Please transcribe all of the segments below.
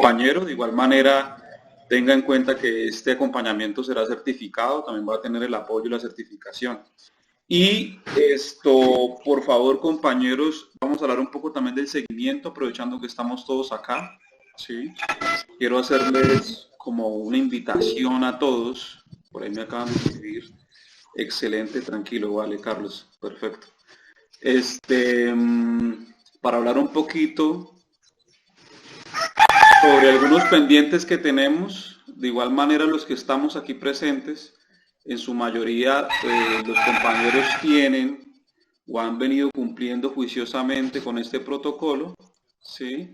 compañero. De igual manera, tenga en cuenta que este acompañamiento será certificado, también va a tener el apoyo y la certificación. Y esto, por favor, compañeros, vamos a hablar un poco también del seguimiento, aprovechando que estamos todos acá, ¿sí? Quiero hacerles como una invitación a todos, por ahí me acaban de escribir, excelente, tranquilo, vale, Carlos, perfecto. Para hablar un poquito sobre algunos pendientes que tenemos, de igual manera los que estamos aquí presentes, en su mayoría los compañeros tienen o han venido cumpliendo juiciosamente con este protocolo, ¿sí?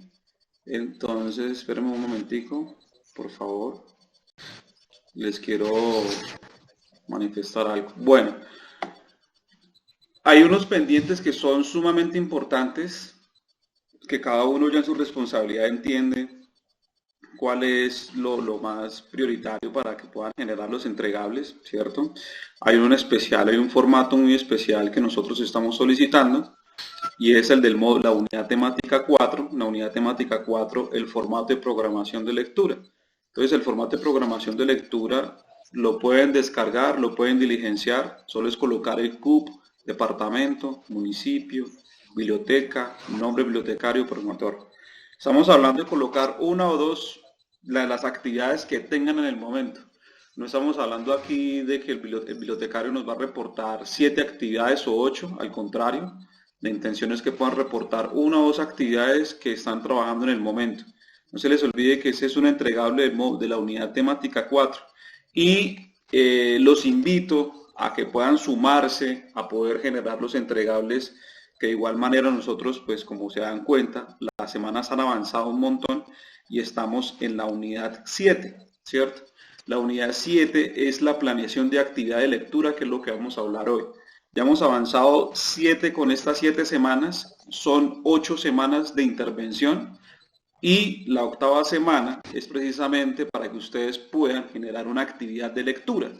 Entonces, espérenme un momentico, por favor, les quiero manifestar algo. Bueno, hay unos pendientes que son sumamente importantes, que cada uno ya en su responsabilidad entiende cuál es lo más prioritario para que puedan generar los entregables, ¿cierto? Hay un especial, hay un formato muy especial que nosotros estamos solicitando y es el del módulo, la unidad temática 4, la unidad temática 4, el formato de programación de lectura. Entonces el formato de programación de lectura lo pueden descargar, lo pueden diligenciar, solo es colocar el CUP, departamento, municipio, biblioteca, nombre bibliotecario, promotor. Estamos hablando de colocar una o dos de las actividades que tengan en el momento. No estamos hablando aquí de que el bibliotecario nos va a reportar 7 actividades o 8, al contrario, la intención es que puedan reportar una o dos actividades que están trabajando en el momento. No se les olvide que ese es un entregable de la unidad temática 4 y los invito a que puedan sumarse a poder generar los entregables que de igual manera nosotros, pues como se dan cuenta, las semanas han avanzado un montón y estamos en la unidad 7, ¿cierto? La unidad 7 es la planeación de actividad de lectura, que es lo que vamos a hablar hoy. Ya hemos avanzado 7 con estas 7 semanas, son 8 semanas de intervención y la octava semana es precisamente para que ustedes puedan generar una actividad de lectura.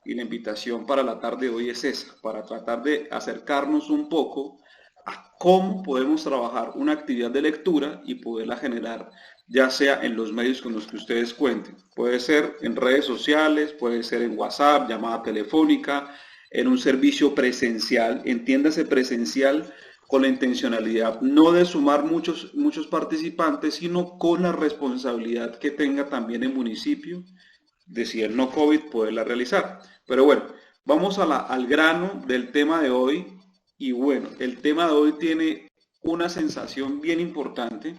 Y la invitación para la tarde de hoy es esa, para tratar de acercarnos un poco a cómo podemos trabajar una actividad de lectura y poderla generar ya sea en los medios con los que ustedes cuenten. Puede ser en redes sociales, puede ser en WhatsApp, llamada telefónica, en un servicio presencial, entiéndase presencial con la intencionalidad no de sumar muchos participantes, sino con la responsabilidad que tenga también el municipio de si el no COVID poderla realizar. Pero bueno, vamos al grano del tema de hoy. Y bueno, el tema de hoy tiene una sensación bien importante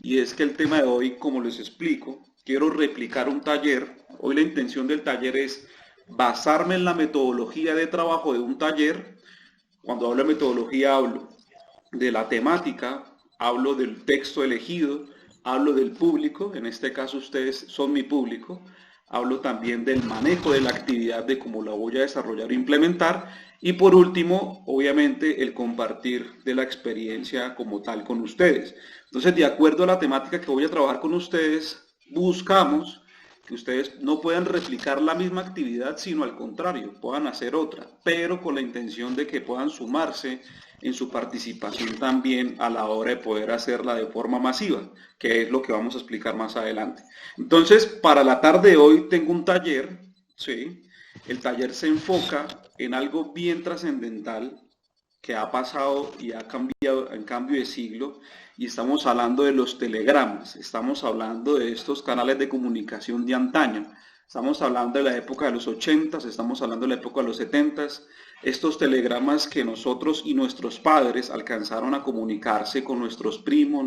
y es que el tema de hoy, como les explico, quiero replicar un taller. Hoy la intención del taller es basarme en la metodología de trabajo de un taller. Cuando hablo de metodología hablo de la temática, hablo del texto elegido, hablo del público, en este caso ustedes son mi público, hablo también del manejo de la actividad, de cómo la voy a desarrollar e implementar, y por último, obviamente, el compartir de la experiencia como tal con ustedes. Entonces, de acuerdo a la temática que voy a trabajar con ustedes, buscamos que ustedes no puedan replicar la misma actividad, sino al contrario, puedan hacer otra, pero con la intención de que puedan sumarse en su participación también a la hora de poder hacerla de forma masiva, que es lo que vamos a explicar más adelante. Entonces, para la tarde de hoy tengo un taller, ¿sí? El taller se enfoca en algo bien trascendental que ha pasado y ha cambiado en cambio de siglo, y estamos hablando de los telegramas, estamos hablando de estos canales de comunicación de antaño, estamos hablando de la época de los 80, estamos hablando de la época de los 70, estos telegramas que nosotros y nuestros padres alcanzaron a comunicarse con nuestros primos,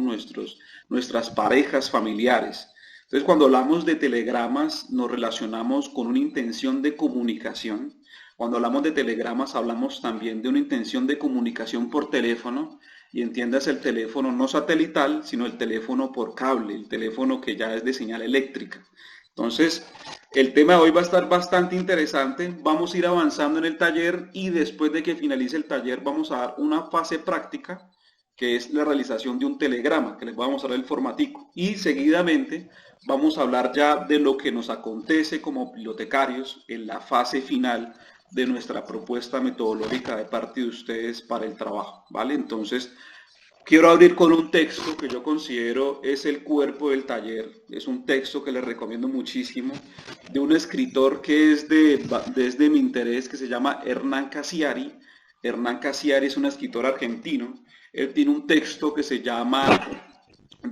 nuestras parejas familiares. Entonces, cuando hablamos de telegramas, nos relacionamos con una intención de comunicación. Cuando hablamos de telegramas, hablamos también de una intención de comunicación por teléfono, y entiendas el teléfono no satelital, sino el teléfono por cable, el teléfono que ya es de señal eléctrica. Entonces, el tema de hoy va a estar bastante interesante. Vamos a ir avanzando en el taller y después de que finalice el taller vamos a dar una fase práctica, que es la realización de un telegrama, que les vamos a dar el formatico. Y seguidamente vamos a hablar ya de lo que nos acontece como bibliotecarios en la fase final de nuestra propuesta metodológica de parte de ustedes para el trabajo, ¿vale? Entonces, Quiero abrir con un texto que yo considero es el cuerpo del taller. Es un texto que les recomiendo muchísimo, de un escritor que es desde mi interés, que se llama Hernán Cassiari. Hernán Cassiari es un escritor argentino. Él tiene un texto que se llama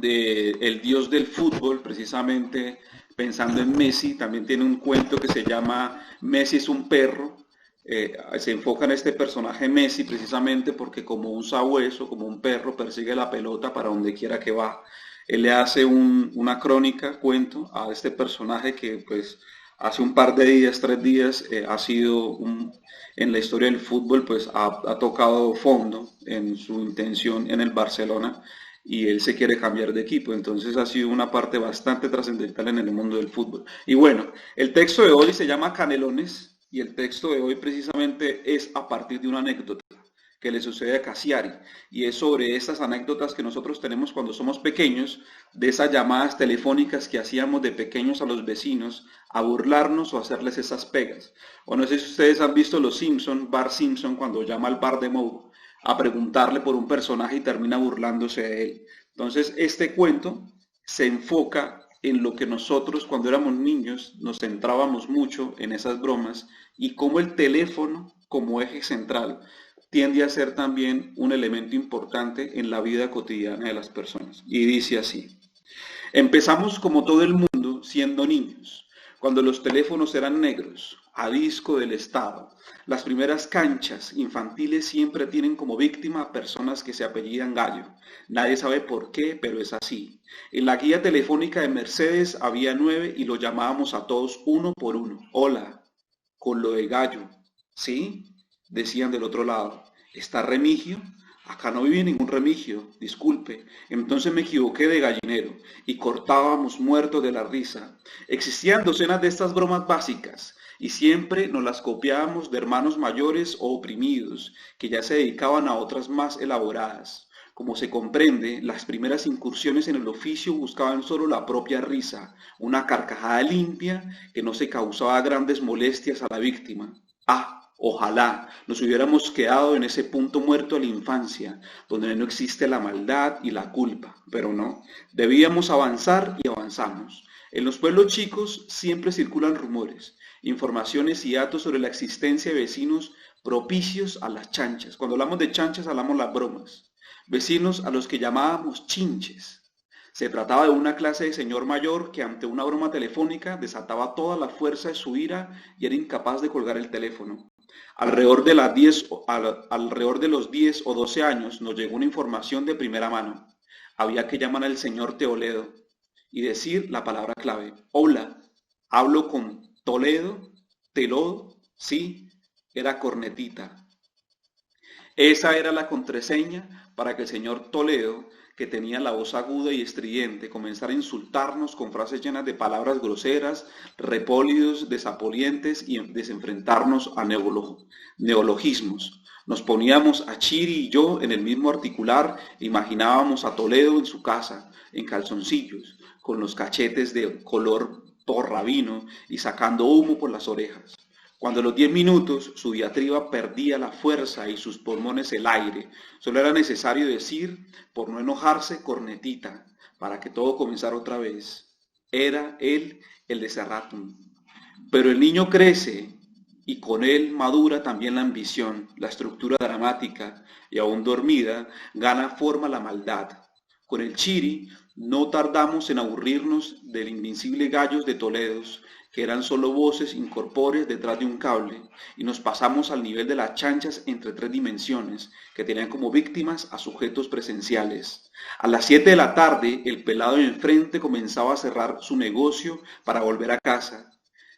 El Dios del Fútbol, precisamente pensando en Messi. También tiene un cuento que se llama Messi es un perro. Se enfoca en este personaje Messi precisamente porque como un sabueso, como un perro, persigue la pelota para donde quiera que va. Él le hace una crónica, cuento, a este personaje que pues hace un par de días, 3 días, ha sido en la historia del fútbol, pues ha tocado fondo en su intención en el Barcelona y él se quiere cambiar de equipo. Entonces ha sido una parte bastante trascendental en el mundo del fútbol. Y bueno, el texto de hoy se llama Canelones y el texto de hoy precisamente es a partir de una anécdota que le sucede a Cassiari y es sobre esas anécdotas que nosotros tenemos cuando somos pequeños, de esas llamadas telefónicas que hacíamos de pequeños a los vecinos a burlarnos o hacerles esas pegas. O no sé si ustedes han visto Los Simpson, Bart Simpson cuando llama al bar de Moe a preguntarle por un personaje y termina burlándose de él. Entonces este cuento se enfoca en lo que nosotros cuando éramos niños nos centrábamos mucho en esas bromas y cómo el teléfono como eje central tiende a ser también un elemento importante en la vida cotidiana de las personas. Y dice así: empezamos como todo el mundo siendo niños, cuando los teléfonos eran negros, a disco del Estado. Las primeras canchas infantiles siempre tienen como víctima a personas que se apellidan Gallo. Nadie sabe por qué, pero es así. En la guía telefónica de Mercedes había 9 y lo llamábamos a todos uno por uno. Hola, con lo de Gallo. ¿Sí? Decían del otro lado. ¿Está Remigio? Acá no vive ningún Remigio, disculpe. Entonces me equivoqué de gallinero y cortábamos muertos de la risa. Existían docenas de estas bromas básicas y siempre nos las copiábamos de hermanos mayores o oprimidos que ya se dedicaban a otras más elaboradas. Como se comprende, las primeras incursiones en el oficio buscaban solo la propia risa, una carcajada limpia que no se causaba grandes molestias a la víctima. Ah, ojalá nos hubiéramos quedado en ese punto muerto de la infancia, donde no existe la maldad y la culpa, pero no, debíamos avanzar y avanzamos. En los pueblos chicos siempre circulan rumores, informaciones y datos sobre la existencia de vecinos propicios a las chanchas. Cuando hablamos de chanchas hablamos de las bromas. Vecinos a los que llamábamos chinches. Se trataba de una clase de señor mayor que ante una broma telefónica desataba toda la fuerza de su ira y era incapaz de colgar el teléfono. Alrededor de los 10 o 12 años nos llegó una información de primera mano. Había que llamar al señor Toledo y decir la palabra clave. Hola, hablo con Toledo, Telodo, sí, era cornetita. Esa era la contraseña para que el señor Toledo, que tenía la voz aguda y estridente, comenzara a insultarnos con frases llenas de palabras groseras, repólidos, desapolientes y desenfrentarnos a neologismos. Nos poníamos a Chiri y yo en el mismo articular e imaginábamos a Toledo en su casa, en calzoncillos, con los cachetes de color porrabino y sacando humo por las orejas. Cuando a los 10 minutos su diatriba perdía la fuerza y sus pulmones el aire, solo era necesario decir, por no enojarse, cornetita, para que todo comenzara otra vez. Era él el de Serratum. Pero el niño crece y con él madura también la ambición, la estructura dramática y aún dormida gana forma la maldad. Con el Chiri no tardamos en aburrirnos del invincible Gallos de Toledos, que eran solo voces incorpóreas detrás de un cable, y nos pasamos al nivel de las chanchas entre 3 dimensiones, que tenían como víctimas a sujetos presenciales. A las 7 de la tarde, el pelado de enfrente comenzaba a cerrar su negocio para volver a casa,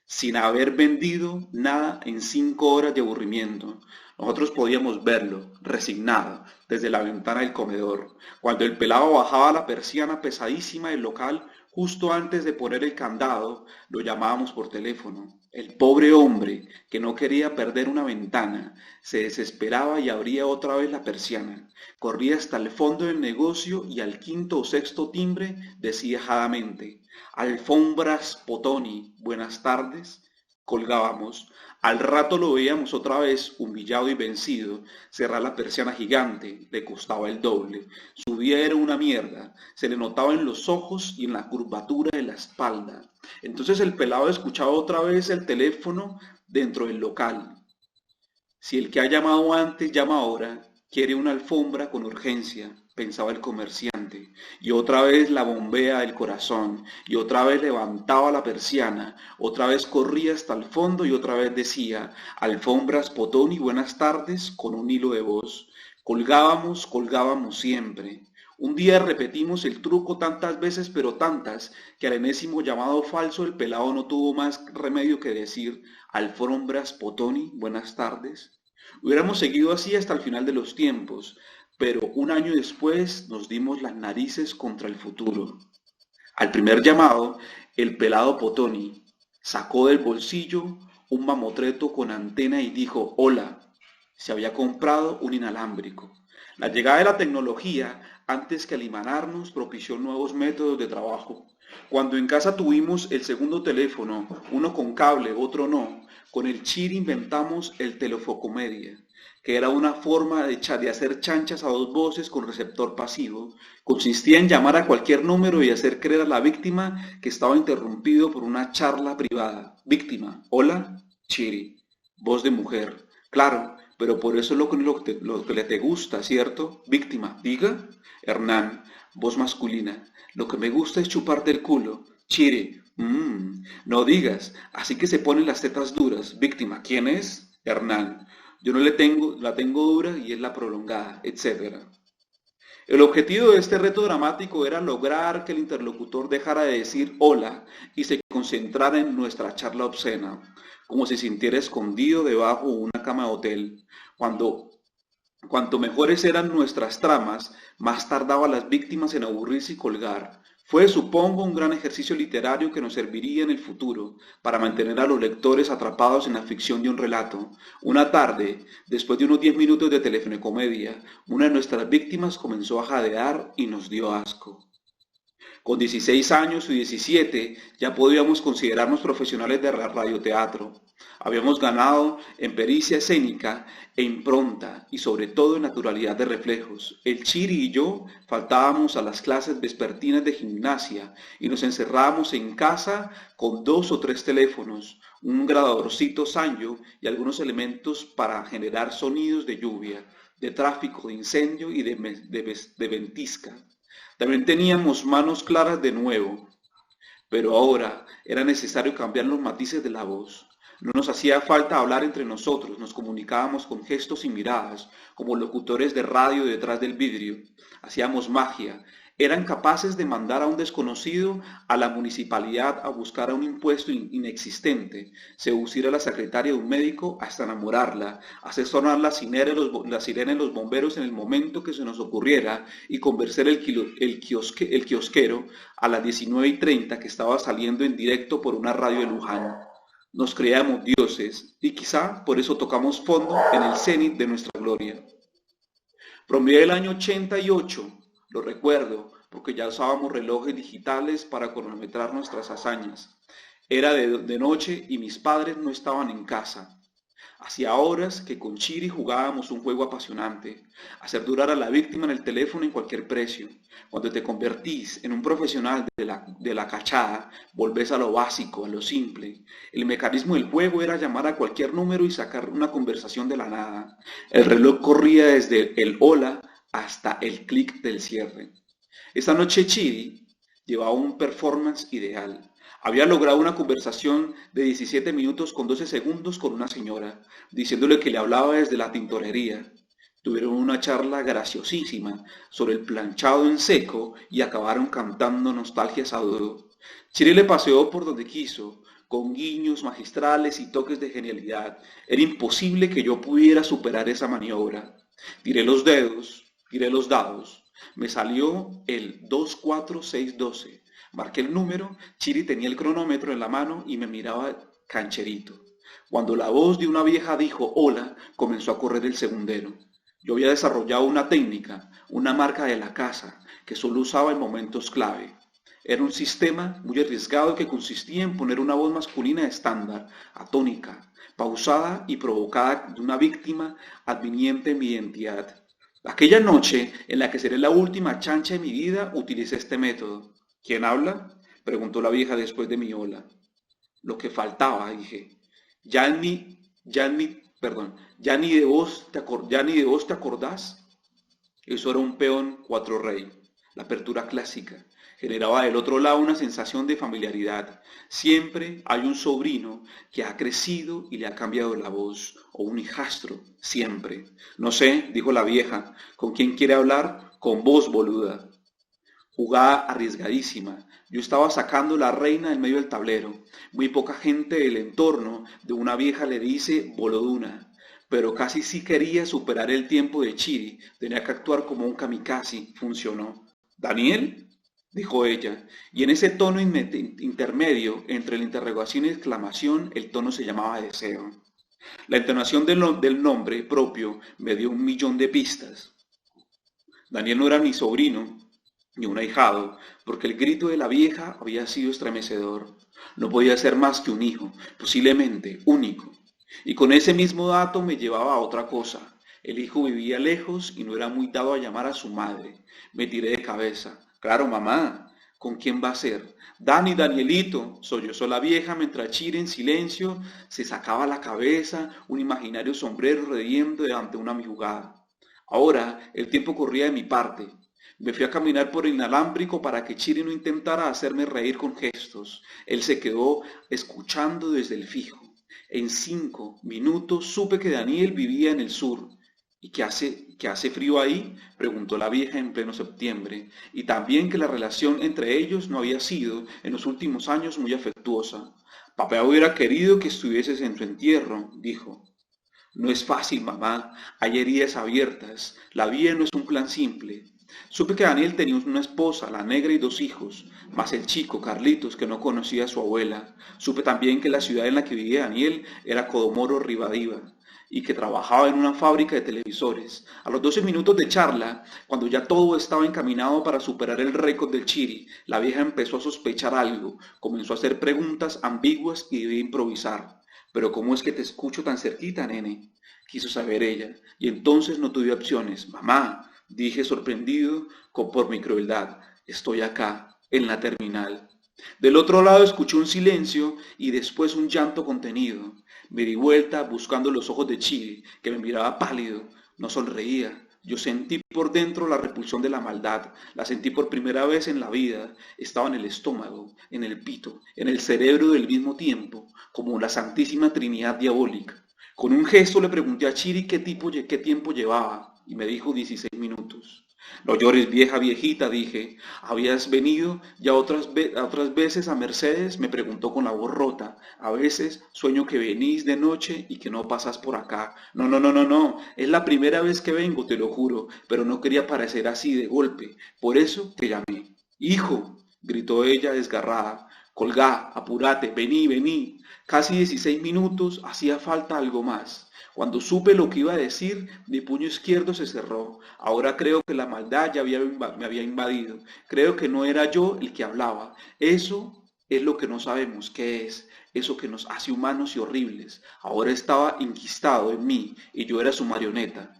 sin haber vendido nada en 5 horas de aburrimiento. Nosotros podíamos verlo, resignado, desde la ventana del comedor. Cuando el pelado bajaba la persiana pesadísima del local, justo antes de poner el candado, lo llamábamos por teléfono. El pobre hombre, que no quería perder una ventana, se desesperaba y abría otra vez la persiana. Corría hasta el fondo del negocio y al quinto o sexto timbre decía jadamente: Alfombras Potoni, buenas tardes. Colgábamos. Al rato lo veíamos otra vez, humillado y vencido, cerrar la persiana gigante, le costaba el doble. Su vida era una mierda, se le notaba en los ojos y en la curvatura de la espalda. Entonces el pelado escuchaba otra vez el teléfono dentro del local. Si el que ha llamado antes llama ahora, quiere una alfombra con urgencia, pensaba el comerciante, y otra vez la bombea del corazón, y otra vez levantaba la persiana, otra vez corría hasta el fondo y otra vez decía, alfombras Potoni, buenas tardes, con un hilo de voz. Colgábamos, colgábamos siempre. Un día repetimos el truco tantas veces, pero tantas, que al enésimo llamado falso el pelado no tuvo más remedio que decir, alfombras Potoni, buenas tardes. Hubiéramos seguido así hasta el final de los tiempos, pero un año después nos dimos las narices contra el futuro. Al primer llamado, el pelado Potoni sacó del bolsillo un mamotreto con antena y dijo, hola, se había comprado un inalámbrico. La llegada de la tecnología, antes que alimanarnos, propició nuevos métodos de trabajo. Cuando en casa tuvimos el segundo teléfono, uno con cable, otro no, con el Chiri inventamos el telefocomedia, que era una forma de hacer chanchas a dos voces con receptor pasivo. Consistía en llamar a cualquier número y hacer creer a la víctima que estaba interrumpido por una charla privada. Víctima, hola, Chiri, voz de mujer. Claro, pero por eso es lo que le te gusta, ¿cierto? Víctima, diga. Hernán, voz masculina. Lo que me gusta es chuparte el culo. Chiri, no digas. Así que se ponen las tetas duras. Víctima, ¿quién es? Hernán, yo no le tengo, la tengo dura y es la prolongada, etcétera. El objetivo de este reto dramático era lograr que el interlocutor dejara de decir hola y se concentrara en nuestra charla obscena, como si sintiera escondido debajo de una cama de hotel. Cuanto mejores eran nuestras tramas, más tardaban las víctimas en aburrirse y colgar. Fue, supongo, un gran ejercicio literario que nos serviría en el futuro para mantener a los lectores atrapados en la ficción de un relato. Una tarde, después de unos 10 minutos de telefonocomedia, una de nuestras víctimas comenzó a jadear y nos dio asco. Con 16 años y 17 ya podíamos considerarnos profesionales de radioteatro. Habíamos ganado en pericia escénica e impronta y sobre todo en naturalidad de reflejos. El Chiri y yo faltábamos a las clases vespertinas de gimnasia y nos encerrábamos en casa con 2 o 3 teléfonos, un grabadorcito Sanyo y algunos elementos para generar sonidos de lluvia, de tráfico, de incendio y de ventisca. También teníamos manos claras de nuevo, pero ahora era necesario cambiar los matices de la voz. No nos hacía falta hablar entre nosotros, nos comunicábamos con gestos y miradas, como locutores de radio detrás del vidrio. Hacíamos magia. Eran capaces de mandar a un desconocido a la municipalidad a buscar a un impuesto inexistente, seducir a la secretaria de un médico hasta enamorarla, hacer sonar la sirena de los bomberos en el momento que se nos ocurriera y convencer el kiosquero a las 19:30 que estaba saliendo en directo por una radio de Luján. Nos creíamos dioses y quizá por eso tocamos fondo en el cenit de nuestra gloria. Promedié el año 88, lo recuerdo, porque ya usábamos relojes digitales para cronometrar nuestras hazañas. Era de noche y mis padres no estaban en casa. Hacía horas que con Chiri jugábamos un juego apasionante, hacer durar a la víctima en el teléfono en cualquier precio. Cuando te convertís en un profesional de la cachada, volvés a lo básico, a lo simple. El mecanismo del juego era llamar a cualquier número y sacar una conversación de la nada. El reloj corría desde el hola hasta el clic del cierre. Esta noche Chiri llevaba un performance ideal. Había logrado una conversación de 17 minutos con 12 segundos con una señora, diciéndole que le hablaba desde la tintorería. Tuvieron una charla graciosísima sobre el planchado en seco y acabaron cantando nostalgias a dúo. Chiri le paseó por donde quiso, con guiños magistrales y toques de genialidad. Era imposible que yo pudiera superar esa maniobra. Tiré los dados. Me salió el 24612. Marqué el número, Chiri tenía el cronómetro en la mano y me miraba cancherito. Cuando la voz de una vieja dijo hola, comenzó a correr el segundero. Yo había desarrollado una técnica, una marca de la casa, que solo usaba en momentos clave. Era un sistema muy arriesgado que consistía en poner una voz masculina estándar, atónica, pausada y provocada de una víctima adviniente en mi identidad. Aquella noche, en la que seré la última chancha de mi vida, utilicé este método. ¿Quién habla? Preguntó la vieja después de mi hola. Lo que faltaba, dije. Ya ni de vos te acordás. Eso era un peón cuatro rey. La apertura clásica generaba del otro lado una sensación de familiaridad. Siempre hay un sobrino que ha crecido y le ha cambiado la voz, o un hijastro, siempre. No sé, dijo la vieja, ¿con quién quiere hablar? Con vos, boluda. Jugada arriesgadísima. Yo estaba sacando la reina en medio del tablero. Muy poca gente del entorno de una vieja le dice boloduna, pero casi sí quería superar el tiempo de Chiri. Tenía que actuar como un kamikaze. Funcionó. ¿Daniel? Dijo ella, y en ese tono intermedio entre la interrogación y la exclamación, el tono se llamaba deseo. La entonación del nombre propio me dio 1.000.000 de pistas. Daniel no era mi sobrino, ni un ahijado, porque el grito de la vieja había sido estremecedor. No podía ser más que un hijo, posiblemente único. Y con ese mismo dato me llevaba a otra cosa. El hijo vivía lejos y no era muy dado a llamar a su madre. Me tiré de cabeza. Claro, mamá. ¿Con quién va a ser? Danielito, sollozó la vieja mientras Chira en silencio se sacaba la cabeza, un imaginario sombrero riendo ante una mi jugada. Ahora el tiempo corría de mi parte. Me fui a caminar por el inalámbrico para que Chiri no intentara hacerme reír con gestos. Él se quedó escuchando desde el fijo. En 5 minutos supe que Daniel vivía en el sur. ¿Y qué hace frío ahí? Preguntó la vieja en pleno septiembre. Y también que la relación entre ellos no había sido, en los últimos años, muy afectuosa. Papá hubiera querido que estuvieses en tu entierro, dijo. No es fácil, mamá. Hay heridas abiertas. La vida no es un plan simple. Supe que Daniel tenía una esposa, la negra, y 2 hijos, más el chico, Carlitos, que no conocía a su abuela. Supe también que la ciudad en la que vivía Daniel era Codomoro Rivadavia y que trabajaba en una fábrica de televisores. A los 12 minutos de charla, cuando ya todo estaba encaminado para superar el récord del Chiri, la vieja empezó a sospechar algo, comenzó a hacer preguntas ambiguas y debía improvisar. Pero ¿cómo es que te escucho tan cerquita, nene? Quiso saber ella, y entonces no tuve opciones. Mamá, dije sorprendido por mi crueldad, estoy acá, en la terminal. Del otro lado escuché un silencio y después un llanto contenido. Me di vuelta buscando los ojos de Chile, que me miraba pálido, no sonreía. Yo sentí por dentro la repulsión de la maldad, la sentí por primera vez en la vida. Estaba en el estómago, en el pito, en el cerebro del mismo tiempo, como la santísima trinidad diabólica. Con un gesto le pregunté a Chiri qué tiempo llevaba, y me dijo 16 minutos. No llores, vieja viejita, dije. ¿Habías venido ya otras veces a Mercedes? Me preguntó con la voz rota. A veces sueño que venís de noche y que no pasas por acá. No, no, no, no, no. Es la primera vez que vengo, te lo juro, pero no quería parecer así de golpe. Por eso te llamé. Hijo, gritó ella desgarrada. Colgá, apúrate, vení, vení. Casi 16 minutos, hacía falta algo más. Cuando supe lo que iba a decir, mi puño izquierdo se cerró. Ahora creo que la maldad me había invadido. Creo que no era yo el que hablaba. Eso es lo que no sabemos qué es. Eso que nos hace humanos y horribles. Ahora estaba enquistado en mí y yo era su marioneta.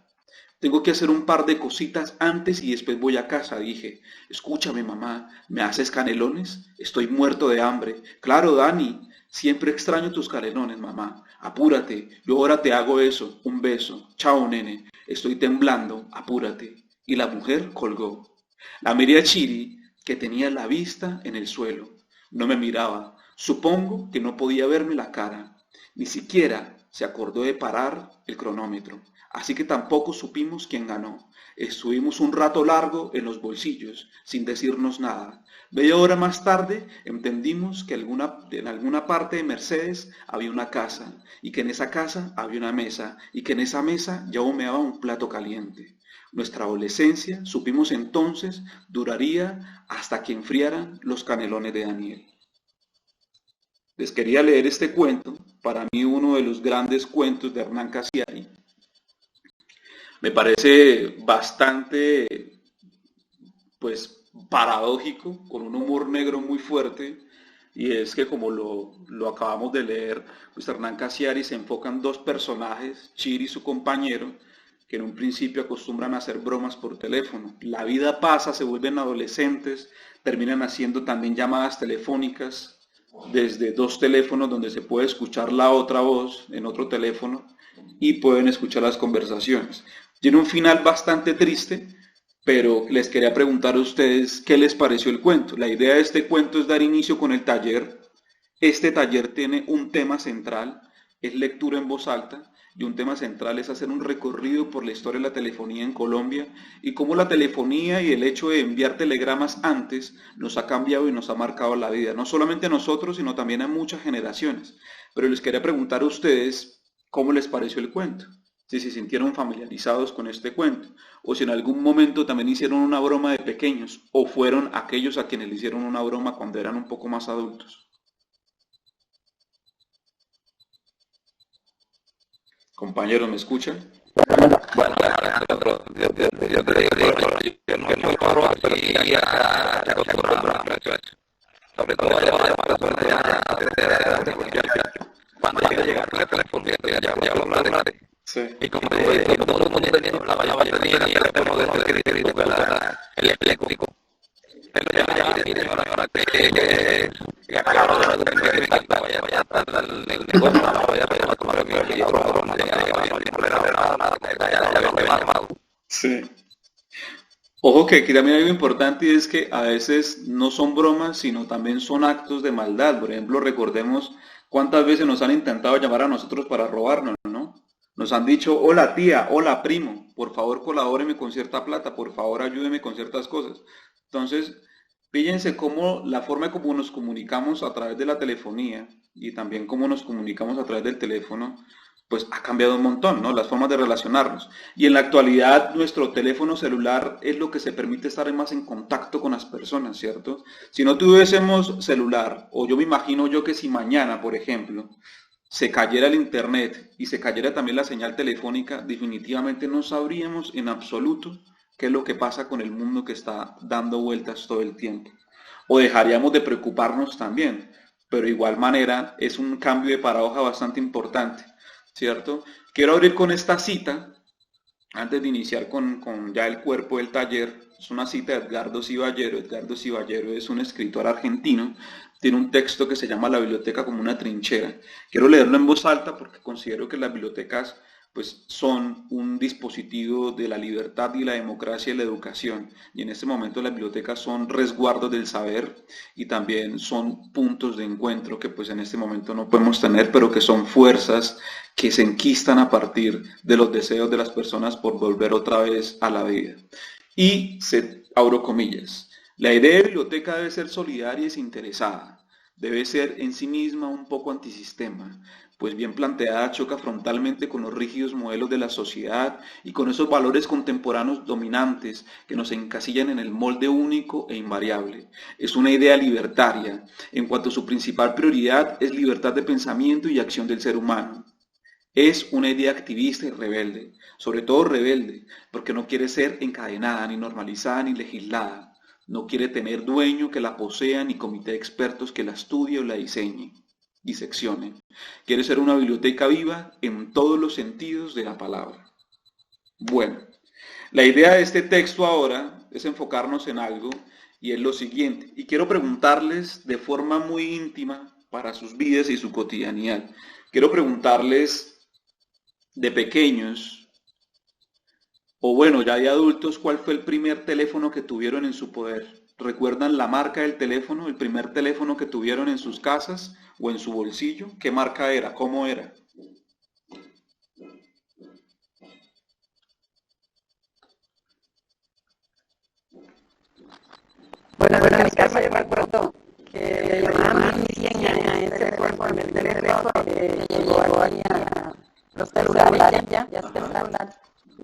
Tengo que hacer un par de cositas antes y después voy a casa, dije. Escúchame, mamá, ¿me haces canelones? Estoy muerto de hambre. Claro, Dani, siempre extraño tus canelones, mamá. Apúrate, yo ahora te hago eso. Un beso. Chao, nene. Estoy temblando. Apúrate. Y la mujer colgó. La miré a Chiri, que tenía la vista en el suelo. No me miraba. Supongo que no podía verme la cara. Ni siquiera se acordó de parar el cronómetro. Así que tampoco supimos quién ganó. Estuvimos un rato largo en los bolsillos, sin decirnos nada. Media hora más tarde entendimos que en alguna parte de Mercedes había una casa, y que en esa casa había una mesa, y que en esa mesa ya humeaba un plato caliente. Nuestra adolescencia, supimos entonces, duraría hasta que enfriaran los canelones de Daniel. Les quería leer este cuento, para mí uno de los grandes cuentos de Hernán Cassiari. Me parece bastante, pues, paradójico, con un humor negro muy fuerte, y es que como lo acabamos de leer, pues Hernán Cassiari se enfoca en dos personajes, Chir y su compañero, que en un principio acostumbran a hacer bromas por teléfono. La vida pasa, se vuelven adolescentes, terminan haciendo también llamadas telefónicas desde dos teléfonos donde se puede escuchar la otra voz en otro teléfono y pueden escuchar las conversaciones. Tiene un final bastante triste, pero les quería preguntar a ustedes qué les pareció el cuento. La idea de este cuento es dar inicio con el taller. Este taller tiene un tema central, es lectura en voz alta, y un tema central es hacer un recorrido por la historia de la telefonía en Colombia y cómo la telefonía y el hecho de enviar telegramas antes nos ha cambiado y nos ha marcado la vida, no solamente a nosotros, sino también a muchas generaciones. Pero les quería preguntar a ustedes cómo les pareció el cuento, si se sintieron familiarizados con este cuento, o si en algún momento también hicieron una broma de pequeños, o fueron aquellos a quienes le hicieron una broma cuando eran un poco más adultos. Compañeros, ¿me escuchan? Bueno, Alejandro, yo te digo, yo no he hecho broma, pero sí ya acostumbrado mucho a eso. Sobre todo ya cuando yo llegué al teléfono, ya lo hablaré. Sí. Y como todo el mundo tenía la batería y el teléfono de escrito, el eléctrico. Pero ya, ahora que acabaron de vaya el negocio, vaya a tomar mi broma, Sí. Ojo que aquí también hay algo importante y es que a veces no son bromas, sino también son actos de maldad. Por ejemplo, recordemos cuántas veces nos han intentado llamar a nosotros para robarnos, ¿no? Nos han dicho, hola tía, hola primo, por favor colabóreme con cierta plata, por favor ayúdeme con ciertas cosas. Entonces, fíjense cómo la forma como nos comunicamos a través de la telefonía y también cómo nos comunicamos a través del teléfono, pues ha cambiado un montón, ¿no? Las formas de relacionarnos. Y en la actualidad nuestro teléfono celular es lo que se permite estar más en contacto con las personas, ¿cierto? Si no tuviésemos celular, o yo me imagino yo que si mañana, por ejemplo, se cayera el internet y se cayera también la señal telefónica, definitivamente no sabríamos en absoluto qué es lo que pasa con el mundo que está dando vueltas todo el tiempo. O dejaríamos de preocuparnos también, pero de igual manera es un cambio de paradoja bastante importante, ¿cierto? Quiero abrir con esta cita, antes de iniciar con ya el cuerpo del taller. Es una cita de Edgardo Ciballero. Edgardo Ciballero es un escritor argentino, tiene un texto que se llama La biblioteca como una trinchera. Quiero leerlo en voz alta porque considero que las bibliotecas pues son un dispositivo de la libertad y la democracia y la educación, y en este momento las bibliotecas son resguardos del saber y también son puntos de encuentro que pues en este momento no podemos tener, pero que son fuerzas que se enquistan a partir de los deseos de las personas por volver otra vez a la vida. Y abro comillas, la idea de biblioteca debe ser solidaria y desinteresada, debe ser en sí misma un poco antisistema, pues bien planteada choca frontalmente con los rígidos modelos de la sociedad y con esos valores contemporáneos dominantes que nos encasillan en el molde único e invariable. Es una idea libertaria, en cuanto su principal prioridad es libertad de pensamiento y acción del ser humano. Es una idea activista y rebelde, sobre todo rebelde, porque no quiere ser encadenada, ni normalizada, ni legislada. No quiere tener dueño que la posea, ni comité de expertos que la estudie o la diseñe y seccione. Quiere ser una biblioteca viva en todos los sentidos de la palabra. Bueno, la idea de este texto ahora es enfocarnos en algo y es lo siguiente. Y quiero preguntarles de forma muy íntima para sus vidas y su cotidianidad. Quiero preguntarles de pequeños, o bueno, ya de adultos, ¿cuál fue el primer teléfono que tuvieron en su poder? ¿Recuerdan la marca del teléfono, el primer teléfono que tuvieron en sus casas o en su bolsillo? ¿Qué marca era? ¿Cómo era? Bueno, en mi casa yo me acuerdo que llamaban mis 100 años, ese fue el primer teléfono que llegó ahí a los celulares ya celular,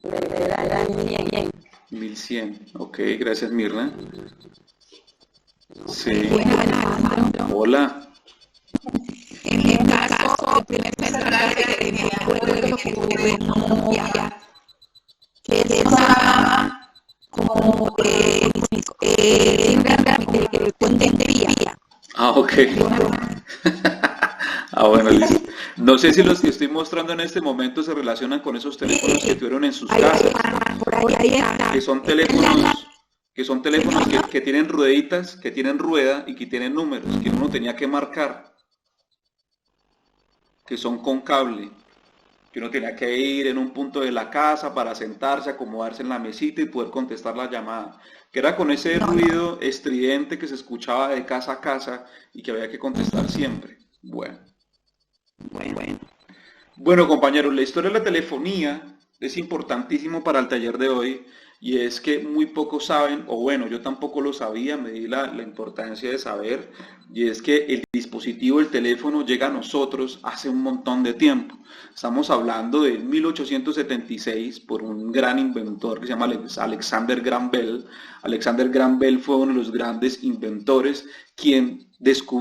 era en 1100. 1100, ok, gracias Mirna. Sí, hola. En mi caso, el primer celular que me acuerdo que fue Nokia, que sonaba como que condensaría. Ah, ok. Ah, bueno, listo. No sé si los que estoy mostrando en este momento se relacionan con esos teléfonos que tuvieron en sus casas, Por ahí está. que son teléfonos que tienen rueditas, que tienen rueda y que tienen números, que uno tenía que marcar, que son con cable, que uno tenía que ir en un punto de la casa para sentarse, acomodarse en la mesita y poder contestar la llamada, que era con ese ruido estridente que se escuchaba de casa a casa y que había que contestar siempre. Bueno, compañeros, la historia de la telefonía es importantísimo para el taller de hoy y es que muy pocos saben, o bueno, yo tampoco lo sabía, me di la importancia de saber, y es que el dispositivo, el teléfono, llega a nosotros hace un montón de tiempo. Estamos hablando de 1876 por un gran inventor que se llama Alexander Graham Bell. Alexander Graham Bell fue uno de los grandes inventores quien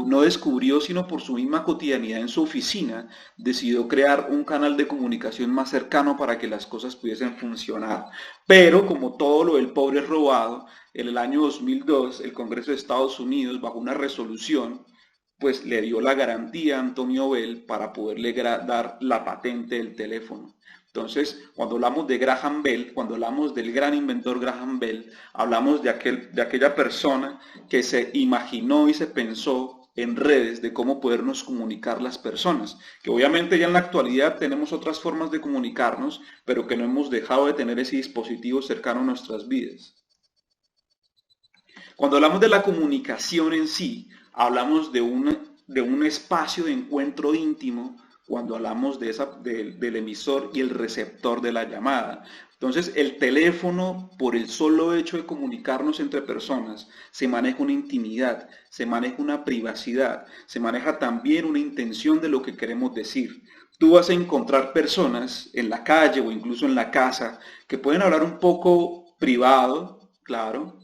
no descubrió, sino por su misma cotidianidad en su oficina, decidió crear un canal de comunicación más cercano para que las cosas pudiesen funcionar. Pero, como todo lo del pobre es robado, en el año 2002 el Congreso de Estados Unidos, bajo una resolución, pues le dio la garantía a Antonio Bell para poderle dar la patente del teléfono. Entonces, cuando hablamos de Graham Bell, cuando hablamos del gran inventor Graham Bell, hablamos de aquella persona que se imaginó y se pensó en redes de cómo podernos comunicar las personas, que obviamente ya en la actualidad tenemos otras formas de comunicarnos, pero que no hemos dejado de tener ese dispositivo cercano a nuestras vidas. Cuando hablamos de la comunicación en sí, hablamos de un espacio de encuentro íntimo, cuando hablamos del emisor y el receptor de la llamada. Entonces, el teléfono, por el solo hecho de comunicarnos entre personas, se maneja una intimidad, se maneja una privacidad, se maneja también una intención de lo que queremos decir. Tú vas a encontrar personas en la calle o incluso en la casa que pueden hablar un poco privado, claro,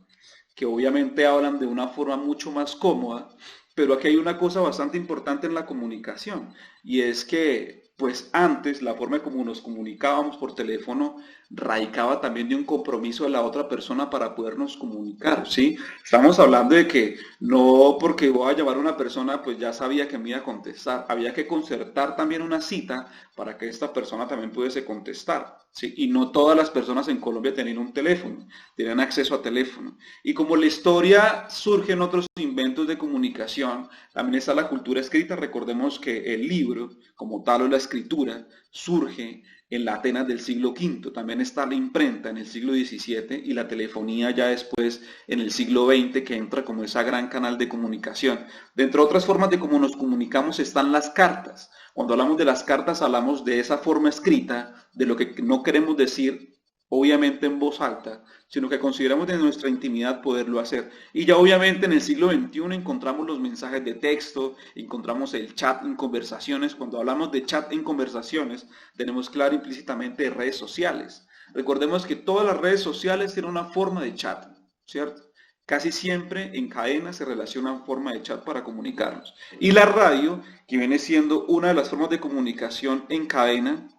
que obviamente hablan de una forma mucho más cómoda, pero aquí hay una cosa bastante importante en la comunicación, y es que, pues antes, la forma como nos comunicábamos por teléfono radicaba también de un compromiso de la otra persona para podernos comunicar, ¿sí? Estamos hablando de que no porque voy a llamar a una persona, pues ya sabía que me iba a contestar. Había que concertar también una cita para que esta persona también pudiese contestar, ¿sí? Y no todas las personas en Colombia tenían un teléfono, tenían acceso a teléfono. Y como la historia surge en otros inventos de comunicación, también está la cultura escrita. Recordemos que el libro, como tal, o la escritura, surge en la Atenas del siglo V. También está la imprenta en el siglo XVII y la telefonía ya después en el siglo XX, que entra como ese gran canal de comunicación. Dentro de otras formas de cómo nos comunicamos están las cartas. Cuando hablamos de las cartas hablamos de esa forma escrita, de lo que no queremos decir obviamente en voz alta, sino que consideramos de nuestra intimidad poderlo hacer. Y ya obviamente en el siglo XXI encontramos los mensajes de texto, encontramos el chat en conversaciones. Cuando hablamos de chat en conversaciones, tenemos claro implícitamente redes sociales. Recordemos que todas las redes sociales tienen una forma de chat, ¿cierto? Casi siempre en cadena se relaciona una forma de chat para comunicarnos. Y la radio, que viene siendo una de las formas de comunicación en cadena,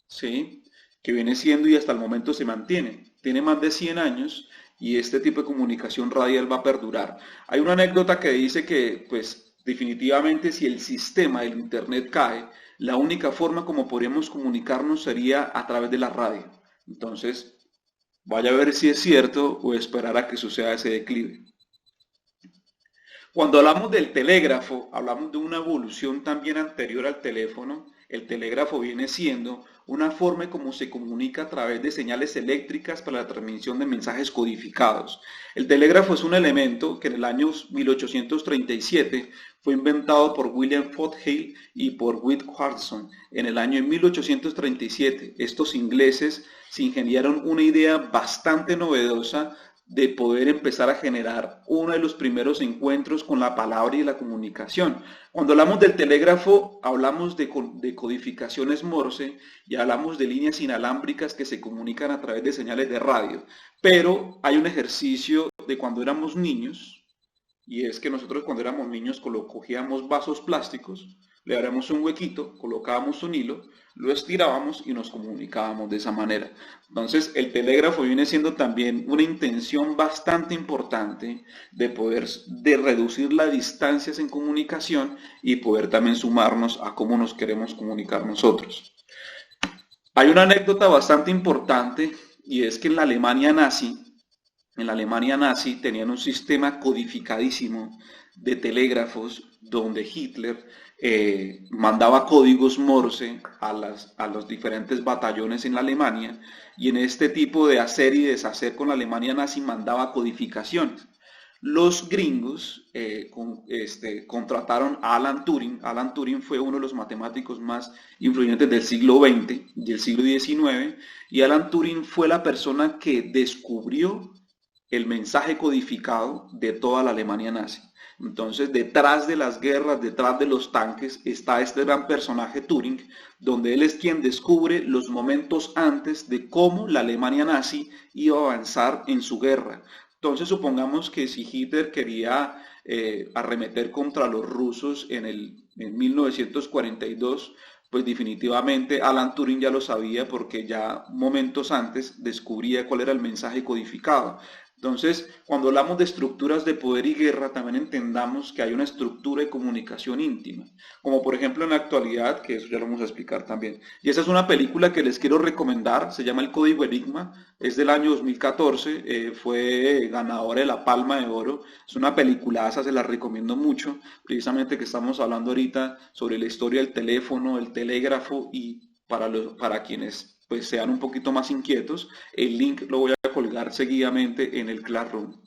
¿sí?, que viene siendo y hasta el momento se mantiene. Tiene más de 100 años y este tipo de comunicación radial va a perdurar. Hay una anécdota que dice que, pues, definitivamente si el sistema del internet cae, la única forma como podríamos comunicarnos sería a través de la radio. Entonces, vaya a ver si es cierto o esperar a que suceda ese declive. Cuando hablamos del telégrafo, hablamos de una evolución también anterior al teléfono. El telégrafo viene siendo una forma como se comunica a través de señales eléctricas para la transmisión de mensajes codificados. El telégrafo es un elemento que en el año 1837 fue inventado por William Foothill y por Whitwarson. En el año 1837 estos ingleses se ingeniaron una idea bastante novedosa de poder empezar a generar uno de los primeros encuentros con la palabra y la comunicación. Cuando hablamos del telégrafo, hablamos de codificaciones Morse y hablamos de líneas inalámbricas que se comunican a través de señales de radio. Pero hay un ejercicio de cuando éramos niños, y es que nosotros cuando éramos niños cogíamos vasos plásticos, le haremos un huequito, colocábamos un hilo, lo estirábamos y nos comunicábamos de esa manera. Entonces, el telégrafo viene siendo también una intención bastante importante de reducir las distancias en comunicación y poder también sumarnos a cómo nos queremos comunicar nosotros. Hay una anécdota bastante importante y es que en la Alemania nazi tenían un sistema codificadísimo de telégrafos donde Hitler mandaba códigos Morse a los diferentes batallones en la Alemania, y en este tipo de hacer y deshacer con la Alemania nazi mandaba codificaciones. Los gringos contrataron a Alan Turing. Alan Turing fue uno de los matemáticos más influyentes del siglo XX y el siglo XIX, y Alan Turing fue la persona que descubrió el mensaje codificado de toda la Alemania nazi. Entonces, detrás de las guerras, detrás de los tanques, está este gran personaje Turing, donde él es quien descubre los momentos antes de cómo la Alemania nazi iba a avanzar en su guerra. Entonces, supongamos que si Hitler quería arremeter contra los rusos en 1942, pues definitivamente Alan Turing ya lo sabía, porque ya momentos antes descubría cuál era el mensaje codificado. Entonces, cuando hablamos de estructuras de poder y guerra, también entendamos que hay una estructura de comunicación íntima, como por ejemplo en la actualidad, que eso ya lo vamos a explicar también. Y esa es una película que les quiero recomendar, se llama El Código Enigma, es del año 2014, fue ganadora de la Palma de Oro, es una peliculaza, se la recomiendo mucho, precisamente que estamos hablando ahorita sobre la historia del teléfono, el telégrafo, y para quienes pues sean un poquito más inquietos, el link lo voy a colgar seguidamente en el Classroom.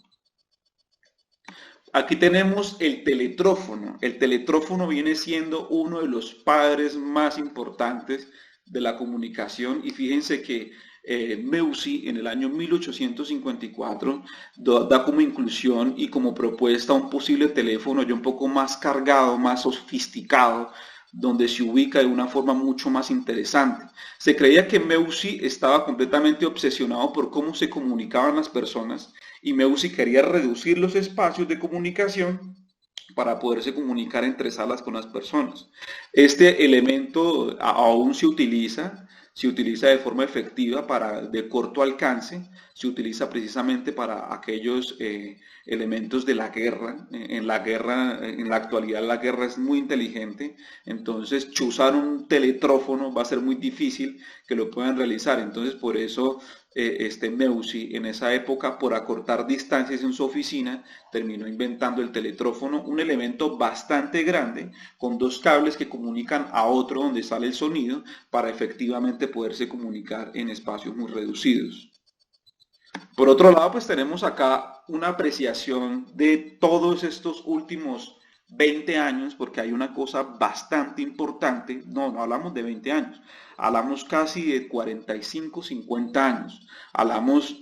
Aquí tenemos el teletrófono. El teletrófono viene siendo uno de los padres más importantes de la comunicación, y fíjense que Meucci en el año 1854 da como inclusión y como propuesta un posible teléfono ya un poco más cargado, más sofisticado, donde se ubica de una forma mucho más interesante. Se creía que Meucci estaba completamente obsesionado por cómo se comunicaban las personas, y Meucci quería reducir los espacios de comunicación para poderse comunicar entre salas con las personas. Este elemento aún se utiliza de forma efectiva de corto alcance, se utiliza precisamente para aquellos elementos de la guerra. En la actualidad la guerra es muy inteligente, entonces usar un teletrófono va a ser muy difícil que lo puedan realizar. Entonces por eso Meucci en esa época, por acortar distancias en su oficina, terminó inventando el teletrófono, un elemento bastante grande con dos cables que comunican a otro donde sale el sonido para efectivamente poderse comunicar en espacios muy reducidos. Por otro lado, pues tenemos acá una apreciación de todos estos últimos 20 años, porque hay una cosa bastante importante, no hablamos de 20 años, hablamos casi de 45, 50 años, hablamos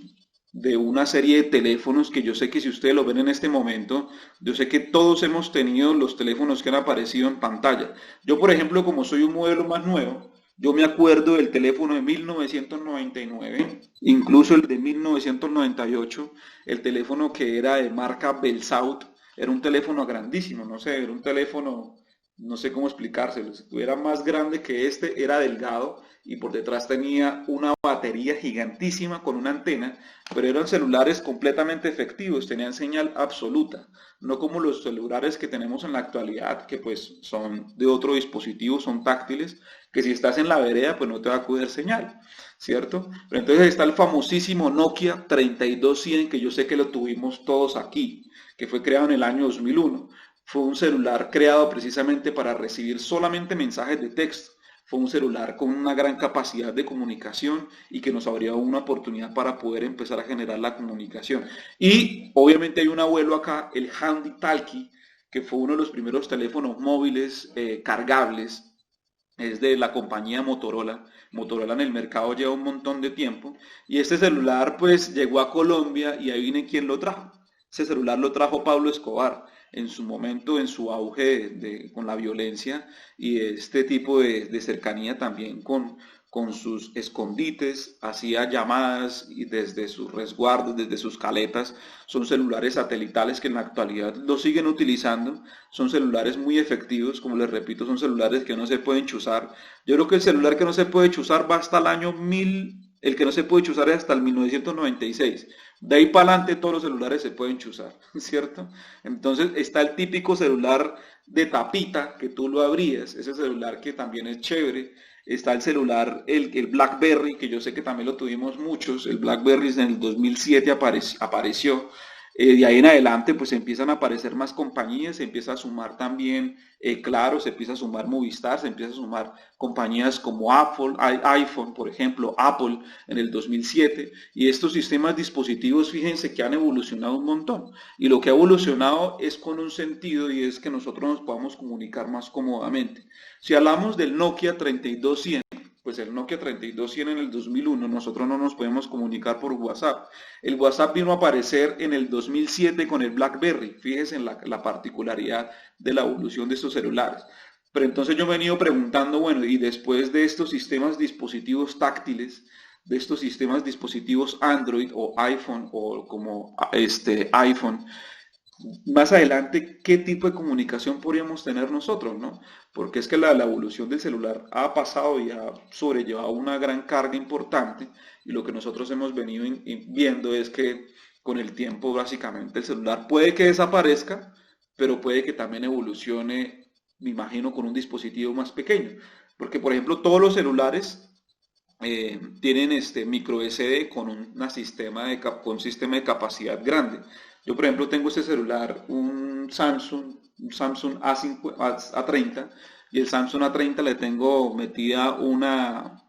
de una serie de teléfonos que yo sé que si ustedes lo ven en este momento, yo sé que todos hemos tenido los teléfonos que han aparecido en pantalla. Yo, por ejemplo, como soy un modelo más nuevo, yo me acuerdo del teléfono de 1999, incluso el de 1998, el teléfono que era de marca Belsaut, era un teléfono grandísimo, no sé, era un teléfono, no sé cómo explicárselo, era más grande que este, era delgado y por detrás tenía una batería gigantísima con una antena, pero eran celulares completamente efectivos, tenían señal absoluta, no como los celulares que tenemos en la actualidad, que pues son de otro dispositivo, son táctiles, que si estás en la vereda pues no te va a coger señal, ¿cierto? Pero entonces está el famosísimo Nokia 3210, que yo sé que lo tuvimos todos aquí, que fue creado en el año 2001. Fue un celular creado precisamente para recibir solamente mensajes de texto. Fue un celular con una gran capacidad de comunicación y que nos abrió una oportunidad para poder empezar a generar la comunicación. Y obviamente hay un abuelo acá, el Handy Talkie, que fue uno de los primeros teléfonos móviles cargables. Es de la compañía Motorola. Motorola en el mercado lleva un montón de tiempo. Y este celular pues llegó a Colombia y ahí viene quién lo trajo. Ese celular lo trajo Pablo Escobar en su momento, en su auge con la violencia y este tipo de cercanía también con con sus escondites, hacía llamadas y desde sus resguardos, desde sus caletas. Son celulares satelitales que en la actualidad lo siguen utilizando. Son celulares muy efectivos, como les repito, son celulares que no se pueden chuzar. Yo creo que el celular que no se puede chuzar va hasta el año 1000, el que no se puede chuzar es hasta el 1996. De ahí para adelante todos los celulares se pueden chuzar, ¿cierto? Entonces está el típico celular de tapita que tú lo abrías, ese celular que también es chévere. Está el celular, el BlackBerry, que yo sé que también lo tuvimos muchos. El BlackBerry en el 2007 apareció. De ahí en adelante pues empiezan a aparecer más compañías, se empieza a sumar también Claro, se empieza a sumar Movistar, se empieza a sumar compañías como Apple, iPhone, por ejemplo, Apple en el 2007. Y estos sistemas dispositivos, fíjense que han evolucionado un montón. Y lo que ha evolucionado es con un sentido, y es que nosotros nos podamos comunicar más cómodamente. Si hablamos del Nokia 3210, pues el Nokia 3210 en el 2001, nosotros no nos podemos comunicar por WhatsApp. El WhatsApp vino a aparecer en el 2007 con el BlackBerry. Fíjense en la particularidad de la evolución de estos celulares. Pero entonces yo me he venido preguntando, bueno, y después de estos sistemas dispositivos táctiles, de estos sistemas dispositivos Android o iPhone o como iPhone, más adelante, ¿qué tipo de comunicación podríamos tener nosotros, no? Porque es que la evolución del celular ha pasado y ha sobrellevado una gran carga importante, y lo que nosotros hemos venido viendo es que con el tiempo básicamente el celular puede que desaparezca, pero puede que también evolucione, me imagino, con un dispositivo más pequeño. Porque por ejemplo todos los celulares tienen micro SD con un sistema de capacidad grande. Yo, por ejemplo, tengo este celular, un Samsung A30, y el Samsung A30 le tengo metida una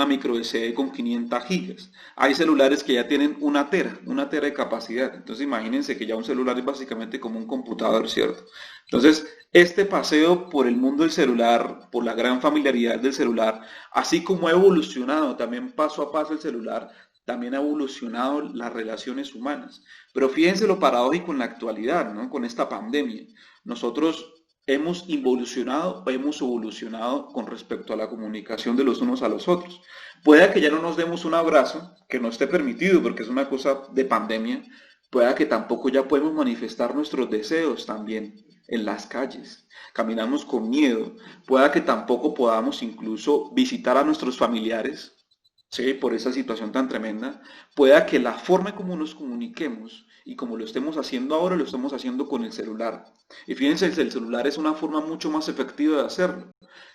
micro SD con 500 gigas. Hay celulares que ya tienen una tera de capacidad. Entonces, imagínense que ya un celular es básicamente como un computador, ¿cierto? Entonces, este paseo por el mundo del celular, por la gran familiaridad del celular, así como ha evolucionado también paso a paso el celular, también ha evolucionado las relaciones humanas. Pero fíjense lo paradójico en la actualidad, ¿no? Con esta pandemia. Nosotros hemos evolucionado con respecto a la comunicación de los unos a los otros. Pueda que ya no nos demos un abrazo, que no esté permitido porque es una cosa de pandemia. Pueda que tampoco ya podemos manifestar nuestros deseos también en las calles. Caminamos con miedo. Pueda que tampoco podamos incluso visitar a nuestros familiares, ¿sí? Por esa situación tan tremenda. Pueda que la forma como nos comuniquemos y como lo estemos haciendo ahora, lo estemos haciendo con el celular. Y fíjense, el celular es una forma mucho más efectiva de hacerlo,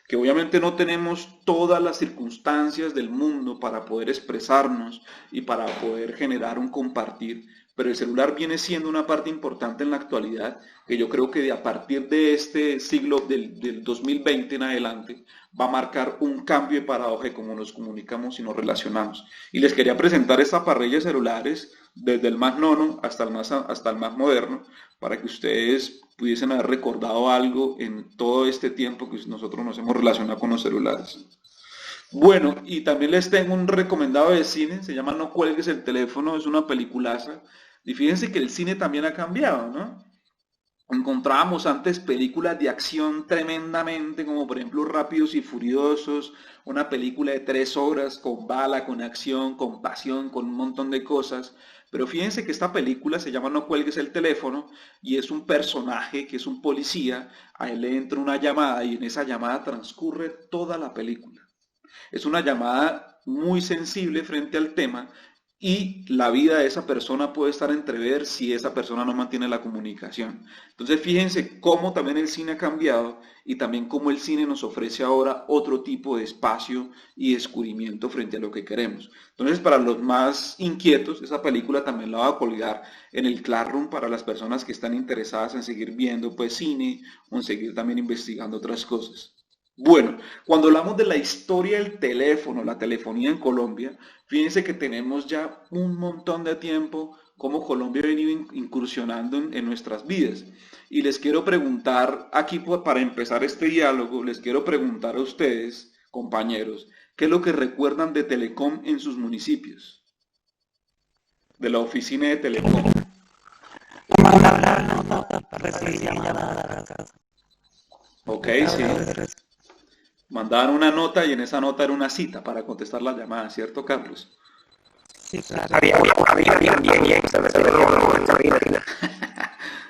que obviamente no tenemos todas las circunstancias del mundo para poder expresarnos y para poder generar un compartir, pero el celular viene siendo una parte importante en la actualidad, que yo creo que a partir de este siglo del 2020 en adelante va a marcar un cambio de paradoja de cómo nos comunicamos y nos relacionamos. Y les quería presentar esta parrilla de celulares desde el más nono hasta el más moderno, para que ustedes pudiesen haber recordado algo en todo este tiempo que nosotros nos hemos relacionado con los celulares. Bueno, y también les tengo un recomendado de cine, se llama No cuelgues el teléfono, es una peliculaza. Y fíjense que el cine también ha cambiado, ¿no? Encontrábamos antes películas de acción tremendamente, como por ejemplo Rápidos y Furiosos, una película de 3 horas con bala, con acción, con pasión, con un montón de cosas. Pero fíjense que esta película se llama No cuelgues el teléfono, y es un personaje que es un policía, a él le entra una llamada y en esa llamada transcurre toda la película. Es una llamada muy sensible frente al tema, y la vida de esa persona puede estar entrever si esa persona no mantiene la comunicación. Entonces fíjense cómo también el cine ha cambiado, y también cómo el cine nos ofrece ahora otro tipo de espacio y descubrimiento frente a lo que queremos. Entonces, para los más inquietos, esa película también la voy a colgar en el Classroom para las personas que están interesadas en seguir viendo pues cine o en seguir también investigando otras cosas. Bueno, cuando hablamos de la historia del teléfono, la telefonía en Colombia, fíjense que tenemos ya un montón de tiempo como Colombia ha venido incursionando en nuestras vidas. Y les quiero preguntar aquí, para empezar este diálogo, les quiero preguntar a ustedes, compañeros, ¿qué es lo que recuerdan de Telecom en sus municipios? De la oficina de Telecom. Ok, sí. Mandaban una nota y en esa nota era una cita para contestar la llamada, ¿cierto, Carlos? Sí, claro. Bien, se me salió en cabina.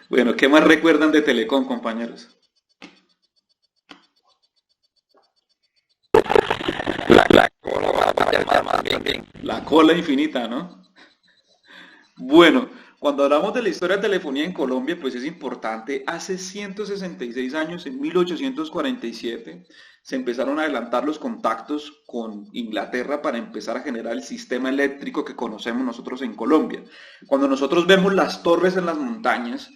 Bueno, ¿qué más recuerdan de Telecom, compañeros? La cola para llamar bien. La cola infinita, ¿no? Bueno, cuando hablamos de la historia de telefonía en Colombia, pues es importante, hace 166 años, en 1847, se empezaron a adelantar los contactos con Inglaterra para empezar a generar el sistema eléctrico que conocemos nosotros en Colombia. Cuando nosotros vemos las torres en las montañas,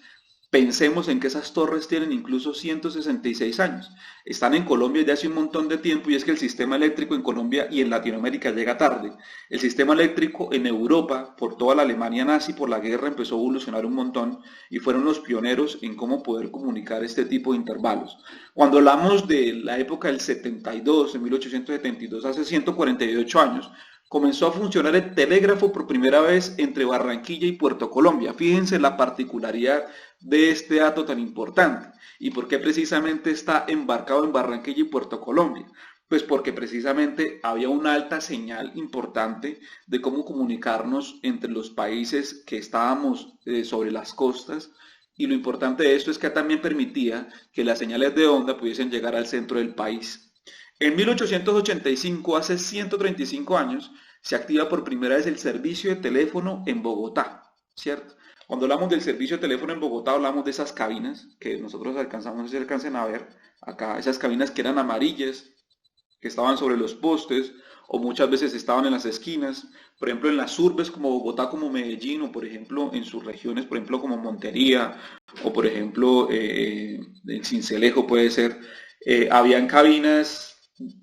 pensemos en que esas torres tienen incluso 166 años. Están en Colombia ya hace un montón de tiempo y es que el sistema eléctrico en Colombia y en Latinoamérica llega tarde. El sistema eléctrico en Europa, por toda la Alemania nazi, por la guerra, empezó a evolucionar un montón y fueron los pioneros en cómo poder comunicar este tipo de intervalos. Cuando hablamos de la época del 72, en 1872, hace 148 años, comenzó a funcionar el telégrafo por primera vez entre Barranquilla y Puerto Colombia. Fíjense la particularidad de este dato tan importante y por qué precisamente está embarcado en Barranquilla y Puerto Colombia. Pues porque precisamente había una alta señal importante de cómo comunicarnos entre los países que estábamos sobre las costas, y lo importante de esto es que también permitía que las señales de onda pudiesen llegar al centro del país. En 1885, hace 135 años, se activa por primera vez el servicio de teléfono en Bogotá, ¿cierto? Cuando hablamos del servicio de teléfono en Bogotá, hablamos de esas cabinas que nosotros alcanzamos, no sé si alcancen a ver acá, esas cabinas que eran amarillas, que estaban sobre los postes, o muchas veces estaban en las esquinas, por ejemplo en las urbes como Bogotá, como Medellín, o por ejemplo en sus regiones, por ejemplo como Montería, o por ejemplo en Sincelejo puede ser, habían cabinas,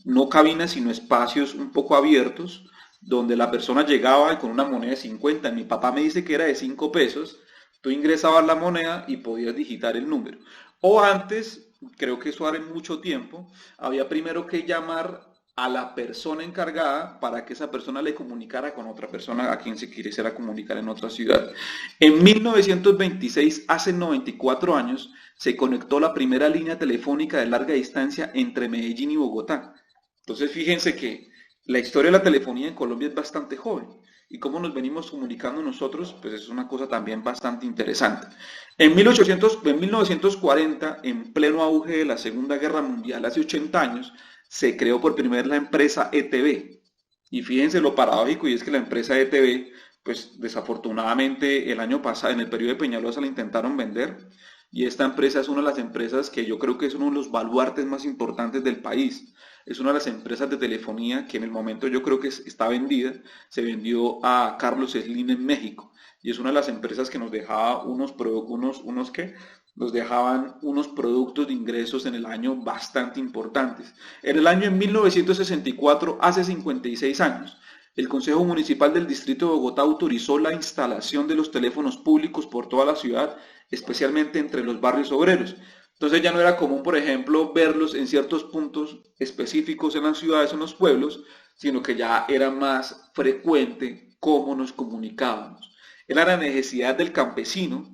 no cabinas, sino espacios un poco abiertos, donde la persona llegaba con una moneda de 50, mi papá me dice que era de 5 pesos, tú ingresabas la moneda y podías digitar el número. O antes, creo que eso hace mucho tiempo, había primero que llamar a la persona encargada para que esa persona le comunicara con otra persona a quien se quisiera comunicar en otra ciudad. En 1926, hace 94 años, se conectó la primera línea telefónica de larga distancia entre Medellín y Bogotá. Entonces fíjense que la historia de la telefonía en Colombia es bastante joven y cómo nos venimos comunicando nosotros, pues es una cosa también bastante interesante. En 1940, en pleno auge de la Segunda Guerra Mundial, hace 80 años, se creó por primera vez la empresa ETV. Y fíjense lo paradójico, y es que la empresa ETV, pues desafortunadamente el año pasado, en el periodo de Peñalosa, la intentaron vender. Y esta empresa es una de las empresas que yo creo que es uno de los baluartes más importantes del país. Es una de las empresas de telefonía que en el momento yo creo que está vendida. Se vendió a Carlos Slim en México. Y es una de las empresas que nos dejaba nos dejaban unos productos de ingresos en el año bastante importantes. En el año 1964, hace 56 años, el Consejo Municipal del Distrito de Bogotá autorizó la instalación de los teléfonos públicos por toda la ciudad, especialmente entre los barrios obreros. Entonces ya no era común, por ejemplo, verlos en ciertos puntos específicos en las ciudades o en los pueblos, sino que ya era más frecuente cómo nos comunicábamos. Era la necesidad del campesino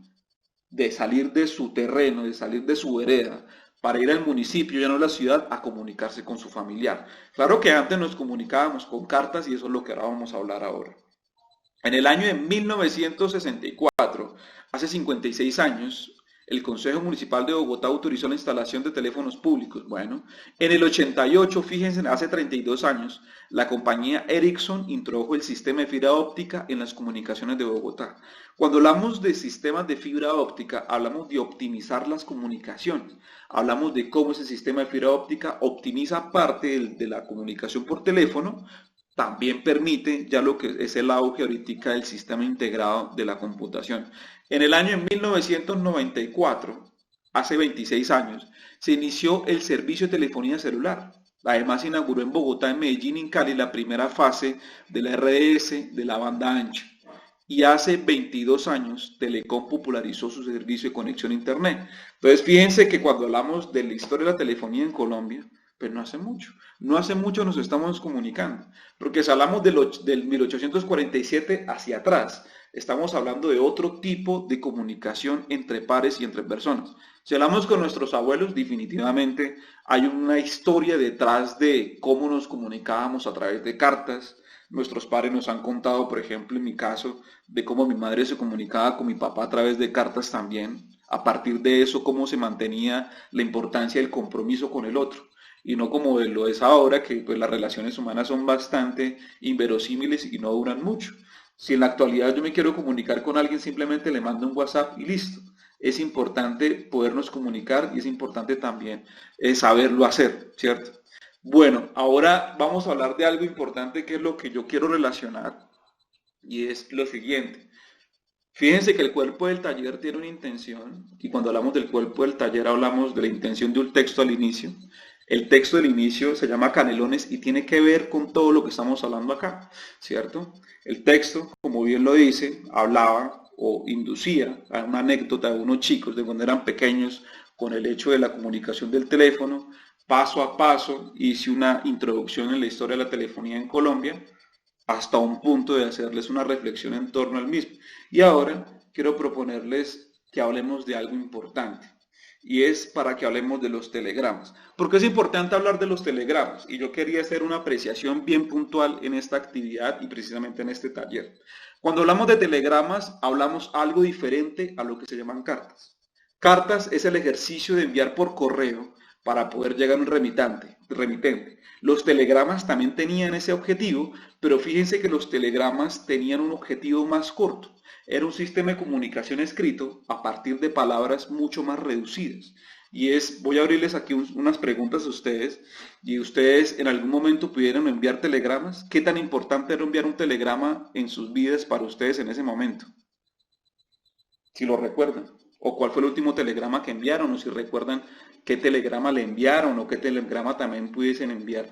de salir de su terreno, de salir de su vereda, para ir al municipio, ya no a la ciudad, a comunicarse con su familiar. Claro que antes nos comunicábamos con cartas y eso es lo que ahora vamos a hablar ahora. En el año de 1964, hace 56 años, el Consejo Municipal de Bogotá autorizó la instalación de teléfonos públicos. Bueno, en el 88, fíjense, hace 32 años, la compañía Ericsson introdujo el sistema de fibra óptica en las comunicaciones de Bogotá. Cuando hablamos de sistemas de fibra óptica, hablamos de optimizar las comunicaciones. Hablamos de cómo ese sistema de fibra óptica optimiza parte de la comunicación por teléfono. También permite ya lo que es el auge ahorita del sistema integrado de la computación. En el año 1994, hace 26 años, se inició el servicio de telefonía celular. Además, se inauguró en Bogotá, en Medellín y en Cali la primera fase de la RDS de la banda ancha. Y hace 22 años, Telecom popularizó su servicio de conexión a Internet. Entonces, fíjense que cuando hablamos de la historia de la telefonía en Colombia, pero no hace mucho nos estamos comunicando, porque si hablamos del 1847 hacia atrás, Estamos hablando de otro tipo de comunicación entre pares y entre personas. Si hablamos con nuestros abuelos, definitivamente hay una historia detrás de cómo nos comunicábamos a través de cartas. Nuestros padres nos han contado, por ejemplo, en mi caso, de cómo mi madre se comunicaba con mi papá a través de cartas también. A partir de eso, cómo se mantenía la importancia del compromiso con el otro. Y no como lo es ahora, que pues, las relaciones humanas son bastante inverosímiles y no duran mucho. Si en la actualidad yo me quiero comunicar con alguien, simplemente le mando un WhatsApp y listo. Es importante podernos comunicar y es importante también saberlo hacer, ¿cierto? Bueno, ahora vamos a hablar de algo importante que es lo que yo quiero relacionar y es lo siguiente. Fíjense que el cuerpo del taller tiene una intención y cuando hablamos del cuerpo del taller hablamos de la intención de un texto al inicio. El texto del inicio se llama Canelones y tiene que ver con todo lo que estamos hablando acá, ¿cierto? El texto, como bien lo dice, hablaba o inducía a una anécdota de unos chicos de cuando eran pequeños con el hecho de la comunicación del teléfono. Paso a paso hice una introducción en la historia de la telefonía en Colombia hasta un punto de hacerles una reflexión en torno al mismo. Y ahora quiero proponerles que hablemos de algo importante. Y es para que hablemos de los telegramas. ¿Por qué es importante hablar de los telegramas? Y yo quería hacer una apreciación bien puntual en esta actividad y precisamente en este taller. Cuando hablamos de telegramas, hablamos algo diferente a lo que se llaman cartas. Cartas es el ejercicio de enviar por correo para poder llegar a un remitente. Los telegramas también tenían ese objetivo, pero fíjense que los telegramas tenían un objetivo más corto. Era un sistema de comunicación escrito a partir de palabras mucho más reducidas. Y voy a abrirles aquí unas preguntas a ustedes, y ustedes en algún momento pudieron enviar telegramas. ¿Qué tan importante era enviar un telegrama en sus vidas para ustedes en ese momento? Si lo recuerdan. O cuál fue el último telegrama que enviaron, o si recuerdan qué telegrama le enviaron, o qué telegrama también pudiesen enviar.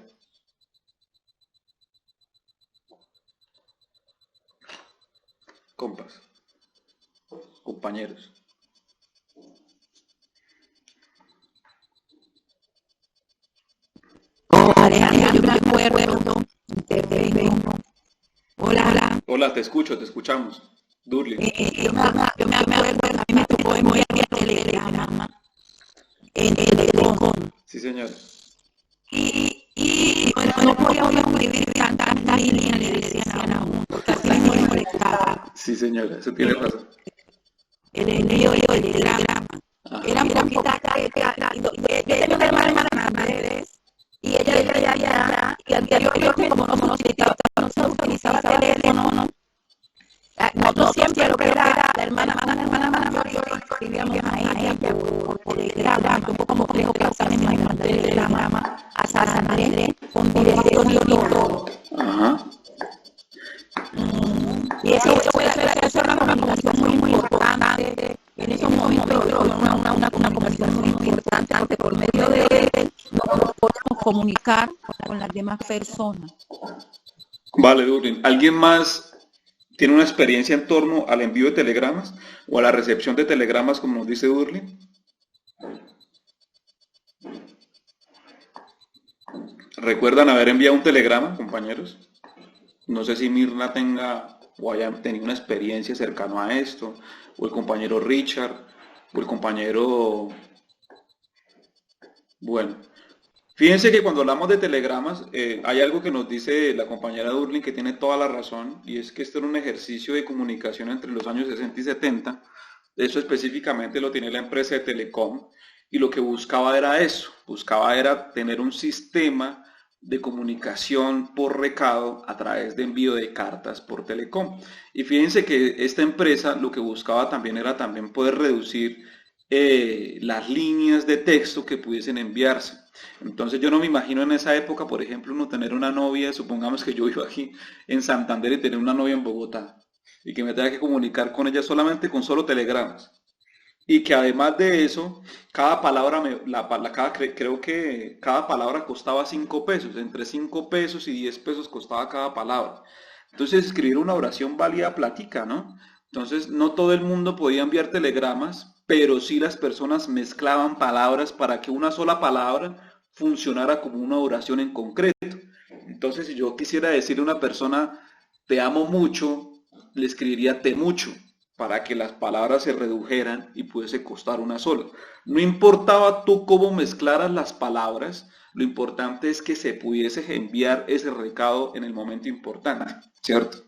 Compas, compañeros. Alejandro, yo me acuerdo, intervengo. Hola. Hola, te escuchamos. Durli. Yo me acuerdo, a mí me tocó enviar telegrama en teléfono. Sí, señor. Y no podíamos escribir tantas líneas, le decían a uno, porque así mismo le molestaba. Sí, señora, eso tiene razón. El envío del telegrama. Eran poquitas yo tenía una hermana Mercedes, y ella ya, y anteriormente como no se utilizaba teléfono, ¿no? Nosotros siempre era la hermana mayor, yo escribíamos a ella por telegrama, un poco como creo que usamos el telegrama a Sara Madre con dirección y todo. Ajá. Y eso puede ser una conversación muy importante. En esos momentos una conversación muy importante porque por medio de él nos podemos comunicar con las demás personas. Vale, Durlin. ¿Alguien más tiene una experiencia en torno al envío de telegramas o a la recepción de telegramas, como nos dice Durlin? ¿Recuerdan haber enviado un telegrama, compañeros? No sé si Mirna tenga o haya tenido una experiencia cercana a esto, o el compañero Richard, o el compañero... Bueno, fíjense que cuando hablamos de telegramas, hay algo que nos dice la compañera Durlin que tiene toda la razón, y es que esto era un ejercicio de comunicación entre los años 60 y 70. Eso específicamente lo tiene la empresa de Telecom, y lo que buscaba era eso, buscaba tener un sistema de comunicación por recado a través de envío de cartas por Telecom. Y fíjense que esta empresa lo que buscaba también era poder reducir las líneas de texto que pudiesen enviarse. Entonces yo no me imagino en esa época, por ejemplo, uno tener una novia, supongamos que yo vivo aquí en Santander y tener una novia en Bogotá y que me tenga que comunicar con ella solamente con solo telegramas. Y que además de eso, cada palabra, creo que cada palabra costaba 5 pesos, entre 5 pesos y 10 pesos costaba cada palabra. Entonces escribir una oración valía platica, ¿no? Entonces no todo el mundo podía enviar telegramas, pero sí las personas mezclaban palabras para que una sola palabra funcionara como una oración en concreto. Entonces si yo quisiera decirle a una persona, te amo mucho, le escribiría te mucho, para que las palabras se redujeran y pudiese costar una sola. No importaba tú cómo mezclaras las palabras, lo importante es que se pudiese enviar ese recado en el momento importante, ¿cierto?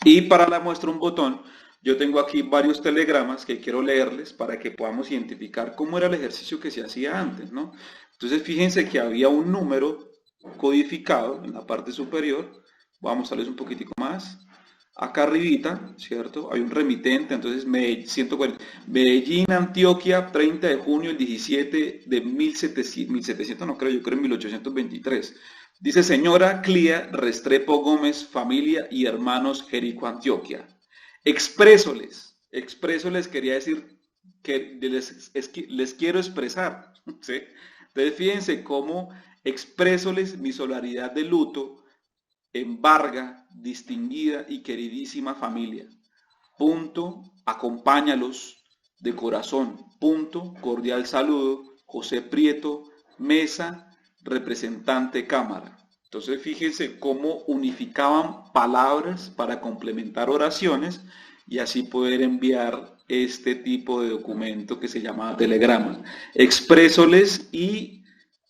Y para la muestra un botón, yo tengo aquí varios telegramas que quiero leerles para que podamos identificar cómo era el ejercicio que se hacía antes, ¿no? Entonces fíjense que había un número codificado en la parte superior. Vamos a leer un poquitico más. Acá arribita, ¿cierto? Hay un remitente, entonces Medellín, Antioquia, 30 de junio, el 17 de 1700, no creo, yo creo en 1823. Dice, señora Clía Restrepo Gómez, familia y hermanos Jerico, Antioquia. Exprésoles quería decir que les quiero expresar, ¿sí? Entonces fíjense cómo exprésoles mi solidaridad de luto, embarga, distinguida y queridísima familia. Punto, acompáñalos de corazón. Punto, cordial saludo, José Prieto, Mesa, representante Cámara. Entonces fíjense cómo unificaban palabras para complementar oraciones y así poder enviar este tipo de documento que se llama telegrama. Exprésoles y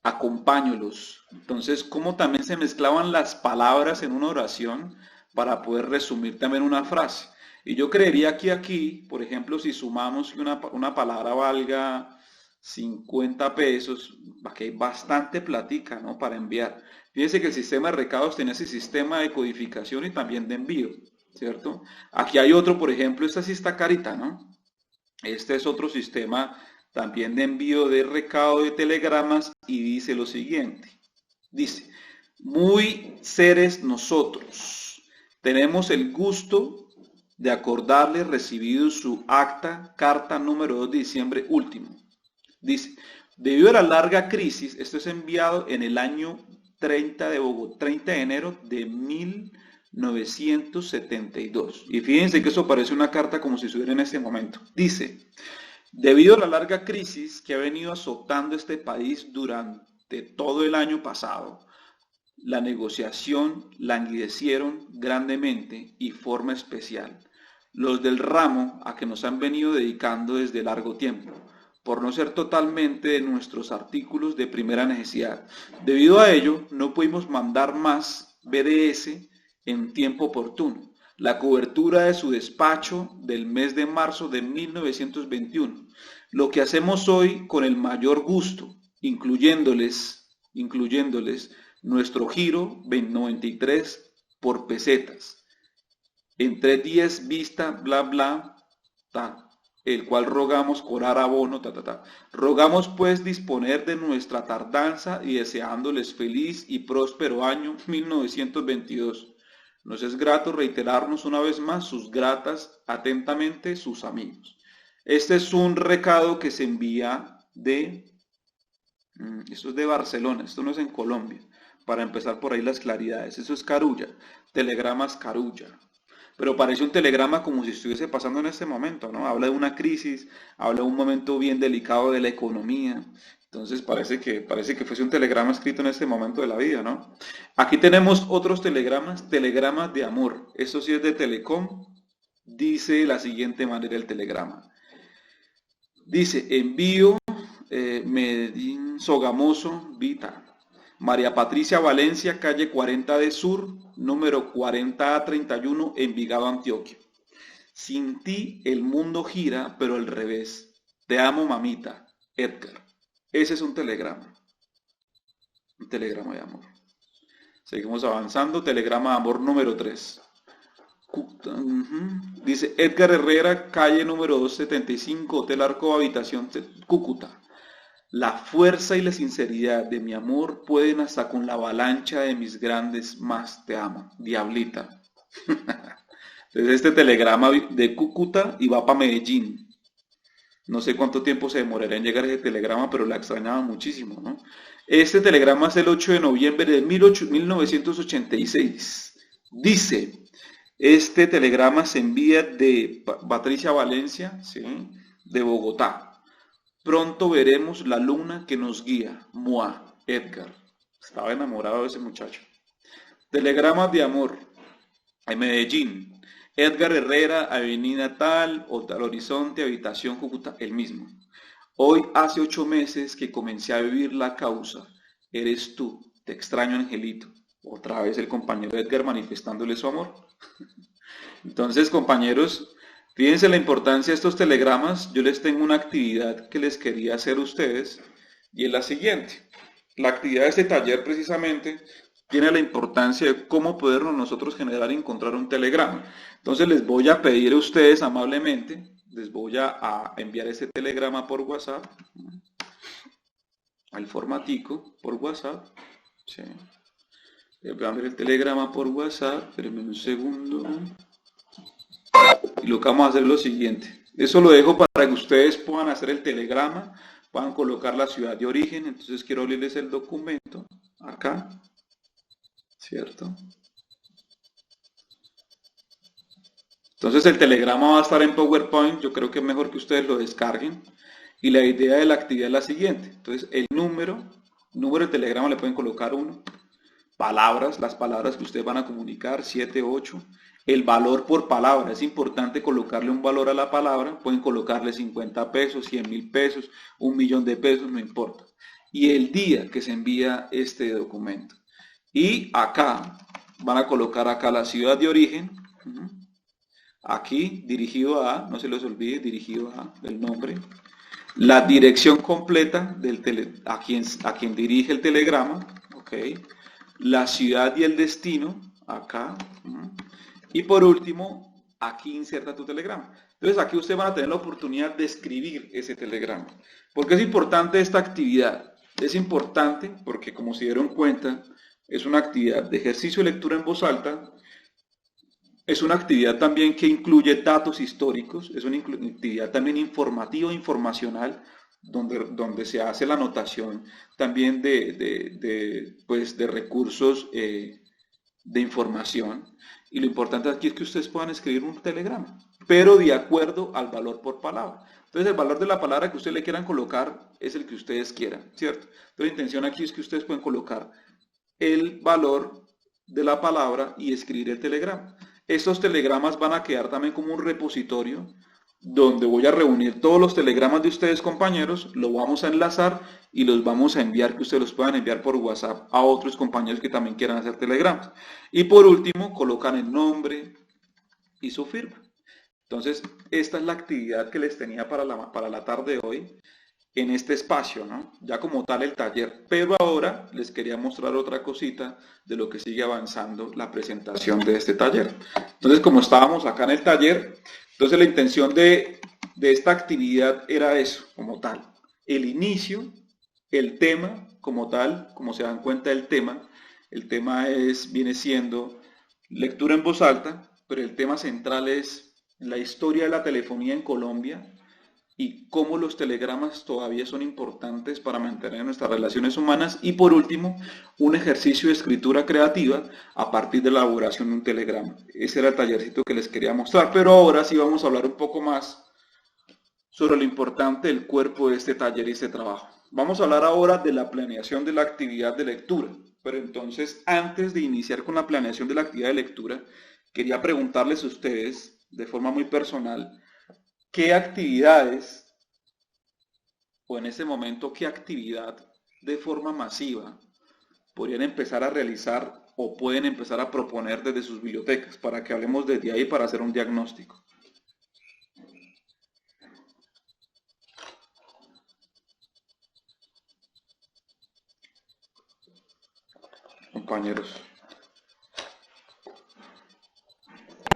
acompáñalos. Entonces, cómo también se mezclaban las palabras en una oración para poder resumir también una frase. Y yo creería que aquí, por ejemplo, si sumamos que una palabra valga 50 pesos, aquí hay bastante platica, ¿no?, para enviar. Fíjense que el sistema de recados tiene ese sistema de codificación y también de envío, ¿cierto? Aquí hay otro, por ejemplo, esta sí está carita, ¿no? Este es otro sistema también de envío de recado de telegramas y dice lo siguiente. Dice, muy seres nosotros, tenemos el gusto de acordarle recibido su acta, carta número 2 de diciembre último. Dice, debido a la larga crisis, esto es enviado en el año 30 de enero de 1972. Y fíjense que eso parece una carta como si estuviera en este momento. Dice, debido a la larga crisis que ha venido azotando este país durante todo el año pasado, la negociación languidecieron grandemente y forma especial los del ramo a que nos han venido dedicando desde largo tiempo, por no ser totalmente de nuestros artículos de primera necesidad. Debido a ello, no pudimos mandar más BDS en tiempo oportuno. La cobertura de su despacho del mes de marzo de 1921. Lo que hacemos hoy con el mayor gusto, incluyéndoles nuestro giro 93 por pesetas. En 3 días vista, bla, bla, ta, el cual rogamos cobrar abono, ta, ta, ta. Rogamos pues disponer de nuestra tardanza y deseándoles feliz y próspero año 1922. Nos es grato reiterarnos una vez más sus gratas, atentamente, sus amigos. Este es un recado que se envía esto es de Barcelona, esto no es en Colombia, para empezar por ahí las claridades. Eso es Carulla, telegramas Carulla. Pero parece un telegrama como si estuviese pasando en este momento, ¿no? Habla de una crisis, habla de un momento bien delicado de la economía. Entonces parece que fuese un telegrama escrito en este momento de la vida, ¿no? Aquí tenemos otros telegramas de amor. Esto sí es de Telecom. Dice de la siguiente manera el telegrama. Dice, envío Medellín Sogamoso, Vita. María Patricia Valencia, calle 40 de Sur, número 40A31, Envigado, Antioquia. Sin ti el mundo gira, pero al revés. Te amo, mamita. Edgar. Ese es un telegrama de amor. Seguimos avanzando, telegrama de amor número 3. Dice Edgar Herrera, calle número 275, Hotel Arco, habitación Cúcuta. La fuerza y la sinceridad de mi amor pueden hasta con la avalancha de mis grandes más te amo, diablita. Entonces este telegrama de Cúcuta y va para Medellín. No sé cuánto tiempo se demorará en llegar ese telegrama, pero la extrañaba muchísimo, ¿no? Este telegrama es el 8 de noviembre de 1986. Dice, este telegrama se envía de Patricia Valencia, ¿sí?, de Bogotá. Pronto veremos la luna que nos guía. Mua, Edgar. Estaba enamorado de ese muchacho. Telegramas de amor. En Medellín. Edgar Herrera, avenida tal, o tal Horizonte, habitación Cúcuta, el mismo. Hoy hace 8 meses que comencé a vivir la causa. Eres tú, te extraño, Angelito. Otra vez el compañero Edgar manifestándole su amor. Entonces, compañeros, fíjense la importancia de estos telegramas. Yo les tengo una actividad que les quería hacer a ustedes y es la siguiente. La actividad de este taller precisamente tiene la importancia de cómo podernos nosotros generar y encontrar un telegrama. Entonces les voy a pedir a ustedes amablemente, les voy a enviar este telegrama por WhatsApp, al formatico por WhatsApp. Sí. Les voy a enviar el telegrama por WhatsApp, espérenme un segundo. Y lo que vamos a hacer es lo siguiente. Eso lo dejo para que ustedes puedan hacer el telegrama, puedan colocar la ciudad de origen. Entonces quiero abrirles el documento acá, ¿cierto? Entonces el telegrama va a estar en PowerPoint. Yo creo que es mejor que ustedes lo descarguen. Y la idea de la actividad es la siguiente. Entonces el número de telegrama le pueden colocar 1. Palabras, las palabras que ustedes van a comunicar, 7, 8. El valor por palabra, es importante colocarle un valor a la palabra. Pueden colocarle 50 pesos, 100.000 pesos, 1.000.000 de pesos, no importa. Y el día que se envía este documento. Y acá, van a colocar acá la ciudad de origen. Aquí, dirigido a, no se les olvide, dirigido a el nombre. La dirección completa a quien dirige el telegrama. Ok. La ciudad y el destino, acá. Y por último, aquí inserta tu telegrama. Entonces aquí ustedes van a tener la oportunidad de escribir ese telegrama. ¿Por qué es importante esta actividad? Es importante porque, como se dieron cuenta, es una actividad de ejercicio de lectura en voz alta. Es una actividad también que incluye datos históricos. Es una actividad también informativa, informacional, donde se hace la anotación también de recursos de información. Y lo importante aquí es que ustedes puedan escribir un telegrama, pero de acuerdo al valor por palabra. Entonces el valor de la palabra que ustedes le quieran colocar es el que ustedes quieran, ¿cierto? Entonces la intención aquí es que ustedes pueden colocar el valor de la palabra y escribir el telegrama. Estos telegramas van a quedar también como un repositorio donde voy a reunir todos los telegramas de ustedes, compañeros, lo vamos a enlazar y los vamos a enviar, que ustedes los puedan enviar por WhatsApp a otros compañeros que también quieran hacer telegramas. Y por último, colocan el nombre y su firma. Entonces, esta es la actividad que les tenía para la tarde de hoy en este espacio, ¿no? Ya como tal el taller, pero ahora les quería mostrar otra cosita de lo que sigue avanzando la presentación de este taller. Entonces, como estábamos acá en el taller, entonces la intención de esta actividad era eso, como tal, el inicio, el tema como tal, como se dan cuenta el tema viene siendo lectura en voz alta, pero el tema central es la historia de la telefonía en Colombia y cómo los telegramas todavía son importantes para mantener nuestras relaciones humanas. Y por último, un ejercicio de escritura creativa a partir de la elaboración de un telegrama. Ese era el tallercito que les quería mostrar, pero ahora sí vamos a hablar un poco más sobre lo importante del cuerpo de este taller y este trabajo. Vamos a hablar ahora de la planeación de la actividad de lectura. Pero entonces, antes de iniciar con la planeación de la actividad de lectura, quería preguntarles a ustedes, de forma muy personal, ¿qué actividades, o en este momento, qué actividad de forma masiva podrían empezar a realizar o pueden empezar a proponer desde sus bibliotecas para que hablemos desde ahí para hacer un diagnóstico? Compañeros.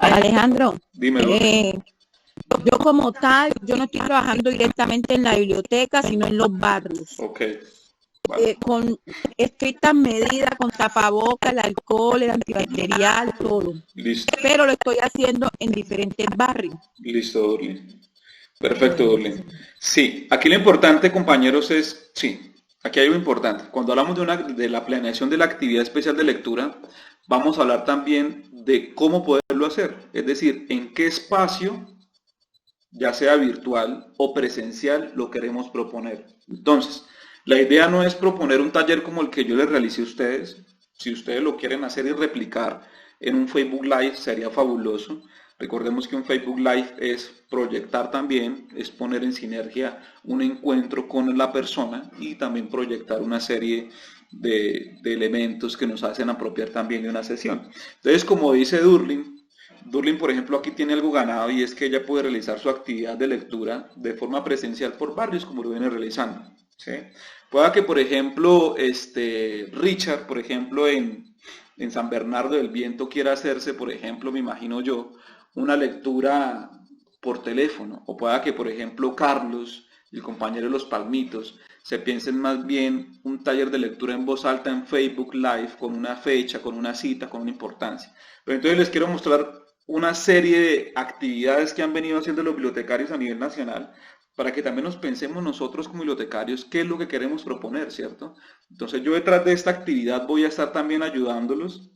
Alejandro, Dímelo. yo como tal, yo no estoy trabajando directamente en la biblioteca, sino en los barrios. Ok. Vale. Con estrictas medidas, con tapabocas, el alcohol, el antibacterial, todo. Listo. Pero lo estoy haciendo en diferentes barrios. Listo, Dorlin. Perfecto, Dorlin. Sí, aquí lo importante, compañeros, es, sí, aquí hay algo importante. Cuando hablamos de la planeación de la actividad especial de lectura, vamos a hablar también de cómo poderlo hacer. Es decir, en qué espacio, ya sea virtual o presencial, lo queremos proponer. Entonces, la idea no es proponer un taller como el que yo les realicé a ustedes. Si ustedes lo quieren hacer y replicar en un Facebook Live, sería fabuloso. Recordemos que un Facebook Live es proyectar también, es poner en sinergia un encuentro con la persona y también proyectar una serie de elementos que nos hacen apropiar también de una sesión. Entonces, como dice Durlin, por ejemplo, aquí tiene algo ganado y es que ella puede realizar su actividad de lectura de forma presencial por barrios como lo viene realizando, ¿sí? Pueda que, por ejemplo, Richard, por ejemplo, en San Bernardo del Viento quiera hacerse, por ejemplo, me imagino yo, una lectura por teléfono, o pueda que, por ejemplo, Carlos, el compañero de los Palmitos, se piensen más bien un taller de lectura en voz alta en Facebook Live, con una fecha, con una cita, con una importancia. Pero entonces les quiero mostrar una serie de actividades que han venido haciendo los bibliotecarios a nivel nacional, para que también nos pensemos nosotros como bibliotecarios qué es lo que queremos proponer, ¿cierto? Entonces yo detrás de esta actividad voy a estar también ayudándolos,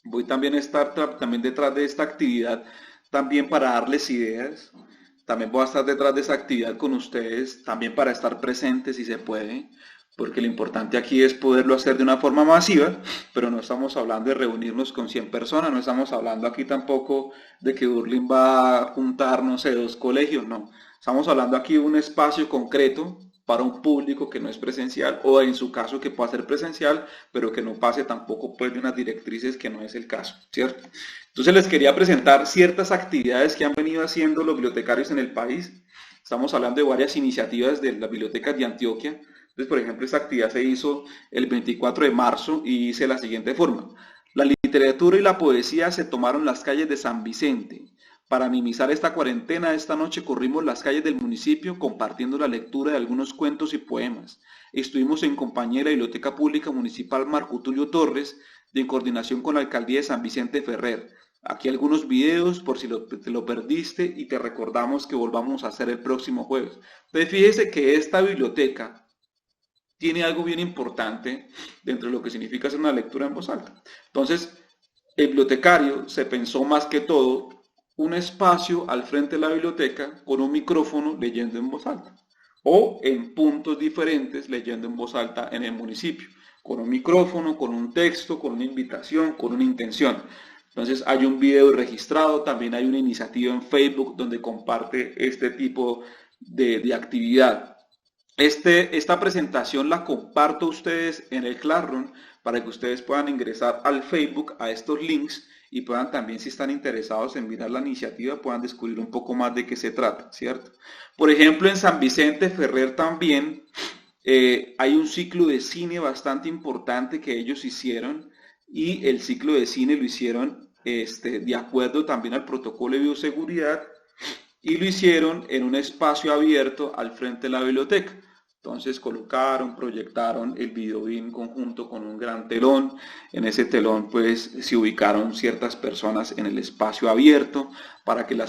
voy también a estar también detrás de esta actividad también para darles ideas, también voy a estar detrás de esa actividad con ustedes, también para estar presentes si se puede, porque lo importante aquí es poderlo hacer de una forma masiva, pero no estamos hablando de reunirnos con 100 personas, no estamos hablando aquí tampoco de que Durlin va a juntar, no sé, 2 colegios, no. Estamos hablando aquí de un espacio concreto para un público que no es presencial, o en su caso que pueda ser presencial, pero que no pase tampoco pues de unas directrices que no es el caso, ¿cierto? Entonces les quería presentar ciertas actividades que han venido haciendo los bibliotecarios en el país. Estamos hablando de varias iniciativas de las bibliotecas de Antioquia. Entonces, por ejemplo, esta actividad se hizo el 24 de marzo y dice de la siguiente forma: la literatura y la poesía se tomaron las calles de San Vicente. Para minimizar esta cuarentena, esta noche corrimos las calles del municipio compartiendo la lectura de algunos cuentos y poemas. Estuvimos en compañía de la Biblioteca Pública Municipal Marco Tulio Torres y en coordinación con la Alcaldía de San Vicente Ferrer. Aquí algunos videos por si te lo perdiste y te recordamos que volvamos a hacer el próximo jueves. Entonces fíjese que esta biblioteca tiene algo bien importante dentro de lo que significa hacer una lectura en voz alta. Entonces, el bibliotecario se pensó más que todo un espacio al frente de la biblioteca con un micrófono leyendo en voz alta, o en puntos diferentes leyendo en voz alta en el municipio, con un micrófono, con un texto, con una invitación, con una intención. Entonces hay un video registrado, también hay una iniciativa en Facebook donde comparte este tipo de actividad. Esta presentación la comparto a ustedes en el Classroom para que ustedes puedan ingresar al Facebook a estos links y puedan también, si están interesados en mirar la iniciativa, puedan descubrir un poco más de qué se trata, ¿cierto? Por ejemplo, en San Vicente Ferrer también hay un ciclo de cine bastante importante que ellos hicieron, y el ciclo de cine lo hicieron de acuerdo también al protocolo de bioseguridad, y lo hicieron en un espacio abierto al frente de la biblioteca. Entonces proyectaron el video en conjunto con un gran telón. En ese telón pues se ubicaron ciertas personas en el espacio abierto para que la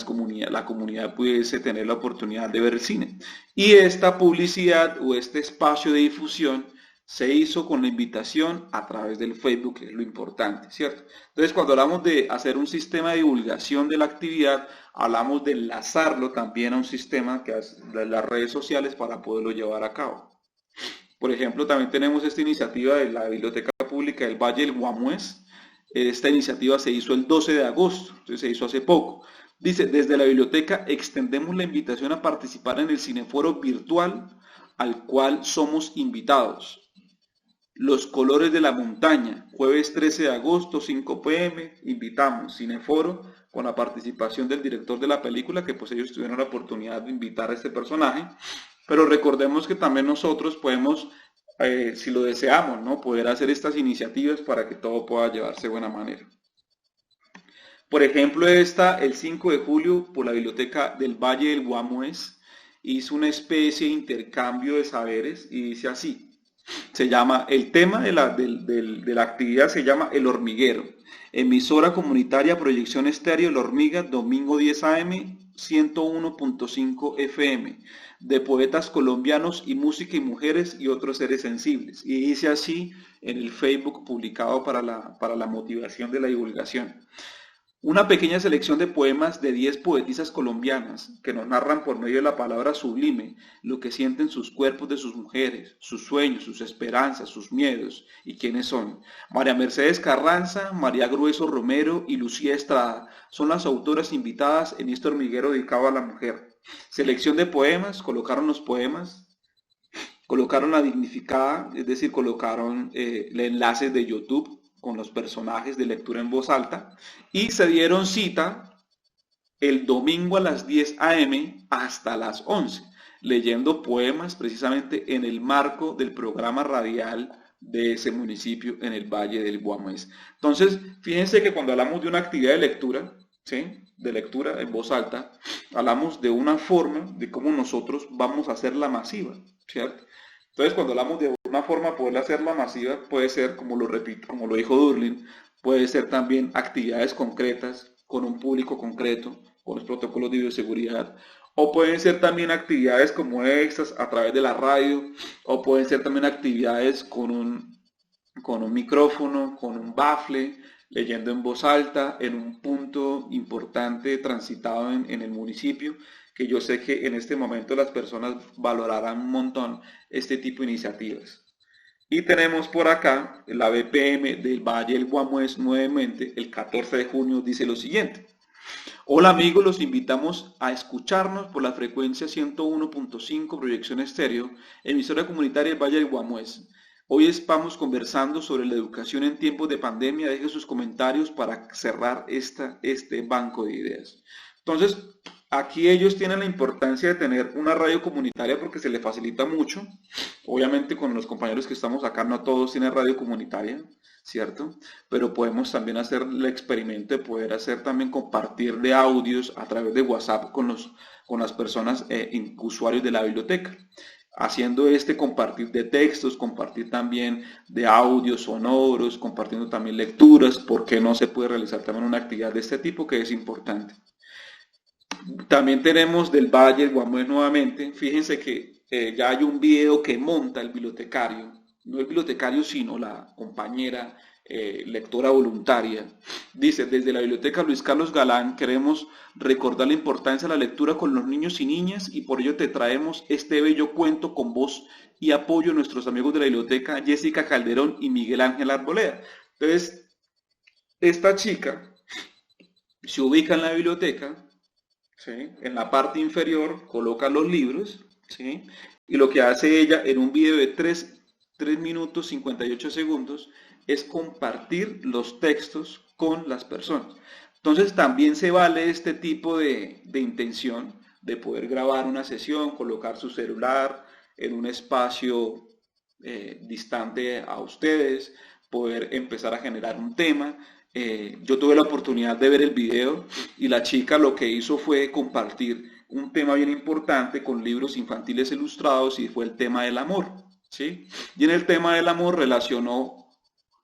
comunidad pudiese tener la oportunidad de ver el cine. Y esta publicidad o este espacio de difusión se hizo con la invitación a través del Facebook, que es lo importante, ¿cierto? Entonces, cuando hablamos de hacer un sistema de divulgación de la actividad, hablamos de enlazarlo también a un sistema que es de las redes sociales para poderlo llevar a cabo. Por ejemplo, también tenemos esta iniciativa de la Biblioteca Pública del Valle del Guamués. Esta iniciativa se hizo el 12 de agosto, entonces se hizo hace poco. Dice: desde la biblioteca extendemos la invitación a participar en el cineforo virtual al cual somos invitados. Los colores de la montaña, jueves 13 de agosto, 5 p.m, invitamos, cineforo, con la participación del director de la película, que pues ellos tuvieron la oportunidad de invitar a este personaje, pero recordemos que también nosotros podemos, si lo deseamos, ¿no?, poder hacer estas iniciativas para que todo pueda llevarse de buena manera. Por ejemplo, el 5 de julio, por la Biblioteca del Valle del Guamués, hizo una especie de intercambio de saberes y dice así. Se llama, el tema de la actividad se llama El Hormiguero, emisora comunitaria Proyección Estéreo La Hormiga, domingo 10 AM, 101.5 FM, de poetas colombianos y música y mujeres y otros seres sensibles. Y dice así en el Facebook publicado para la motivación de la divulgación. Una pequeña selección de poemas de 10 poetisas colombianas que nos narran por medio de la palabra sublime lo que sienten sus cuerpos de sus mujeres, sus sueños, sus esperanzas, sus miedos y quiénes son. María Mercedes Carranza, María Grueso Romero y Lucía Estrada son las autoras invitadas en este hormiguero dedicado a la mujer. Selección de poemas, colocaron los poemas, colocaron la dignificada, es decir, colocaron enlaces de YouTube con los personajes de lectura en voz alta y se dieron cita el domingo a las 10 a.m. hasta las 11, leyendo poemas precisamente en el marco del programa radial de ese municipio en el Valle del Guamués. Entonces, fíjense que cuando hablamos de una actividad de lectura, ¿sí?, de lectura en voz alta, hablamos de una forma de cómo nosotros vamos a hacerla masiva, ¿cierto? Entonces, cuando hablamos de una forma de poder hacerla masiva, puede ser, como lo repito, como lo dijo Durlin, puede ser también actividades concretas, con un público concreto, con los protocolos de bioseguridad, o pueden ser también actividades como estas a través de la radio, o pueden ser también actividades con un micrófono, con un bafle, leyendo en voz alta, en un punto importante transitado en el municipio, que yo sé que en este momento las personas valorarán un montón este tipo de iniciativas. Y tenemos por acá la BPM del Valle del Guamués nuevamente, el 14 de junio, dice lo siguiente. Hola amigos, los invitamos a escucharnos por la frecuencia 101.5 Proyección Estéreo, emisora comunitaria del Valle del Guamués. Hoy estamos conversando sobre la educación en tiempos de pandemia. Deje sus comentarios para cerrar este banco de ideas. Entonces, aquí ellos tienen la importancia de tener una radio comunitaria porque se le facilita mucho. Obviamente con los compañeros que estamos acá no todos tienen radio comunitaria, ¿cierto? Pero podemos también hacer el experimento de poder hacer también compartir de audios a través de WhatsApp con las personas usuarios de la biblioteca. Haciendo compartir de textos, compartir también de audios sonoros, compartiendo también lecturas, porque no se puede realizar también una actividad de este tipo que es importante. También tenemos del Valle del Guamués nuevamente. Fíjense que ya hay un video que monta el bibliotecario, no el bibliotecario sino la compañera lectora voluntaria. Dice, desde la biblioteca Luis Carlos Galán queremos recordar la importancia de la lectura con los niños y niñas y por ello te traemos este bello cuento con voz y apoyo de nuestros amigos de la biblioteca Jessica Calderón y Miguel Ángel Arboleda. Entonces, esta chica se ubica en la biblioteca, ¿sí?, en la parte inferior coloca los libros, ¿sí?, y lo que hace ella en un video de 3 minutos 58 segundos es compartir los textos con las personas. Entonces también se vale este tipo de intención de poder grabar una sesión, colocar su celular en un espacio distante a ustedes, poder empezar a generar un tema. Yo tuve la oportunidad de ver el video y la chica lo que hizo fue compartir un tema bien importante con libros infantiles ilustrados y fue el tema del amor, ¿sí? Y en el tema del amor relacionó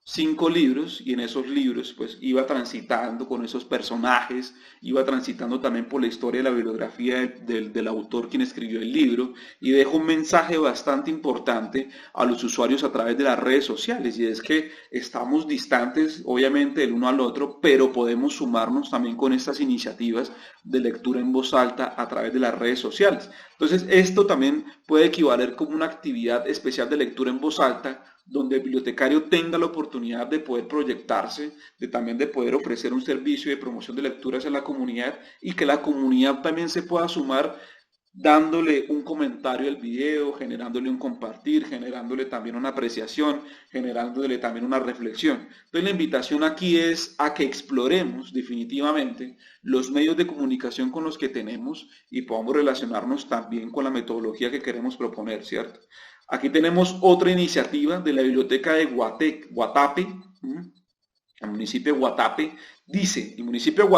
5 libros y en esos libros pues iba transitando con esos personajes, iba transitando también por la historia de la bibliografía del autor quien escribió el libro y dejó un mensaje bastante importante a los usuarios a través de las redes sociales y es que estamos distantes obviamente el uno al otro, pero podemos sumarnos también con estas iniciativas de lectura en voz alta a través de las redes sociales. Entonces esto también puede equivaler como una actividad especial de lectura en voz alta donde el bibliotecario tenga la oportunidad de poder proyectarse, también de poder ofrecer un servicio de promoción de lecturas a la comunidad y que la comunidad también se pueda sumar dándole un comentario al video, generándole un compartir, generándole también una apreciación, generándole también una reflexión. Entonces la invitación aquí es a que exploremos definitivamente los medios de comunicación con los que tenemos y podamos relacionarnos también con la metodología que queremos proponer, ¿cierto? Aquí tenemos otra iniciativa de la biblioteca de Guatape, el municipio de Guatape. Dice, el municipio de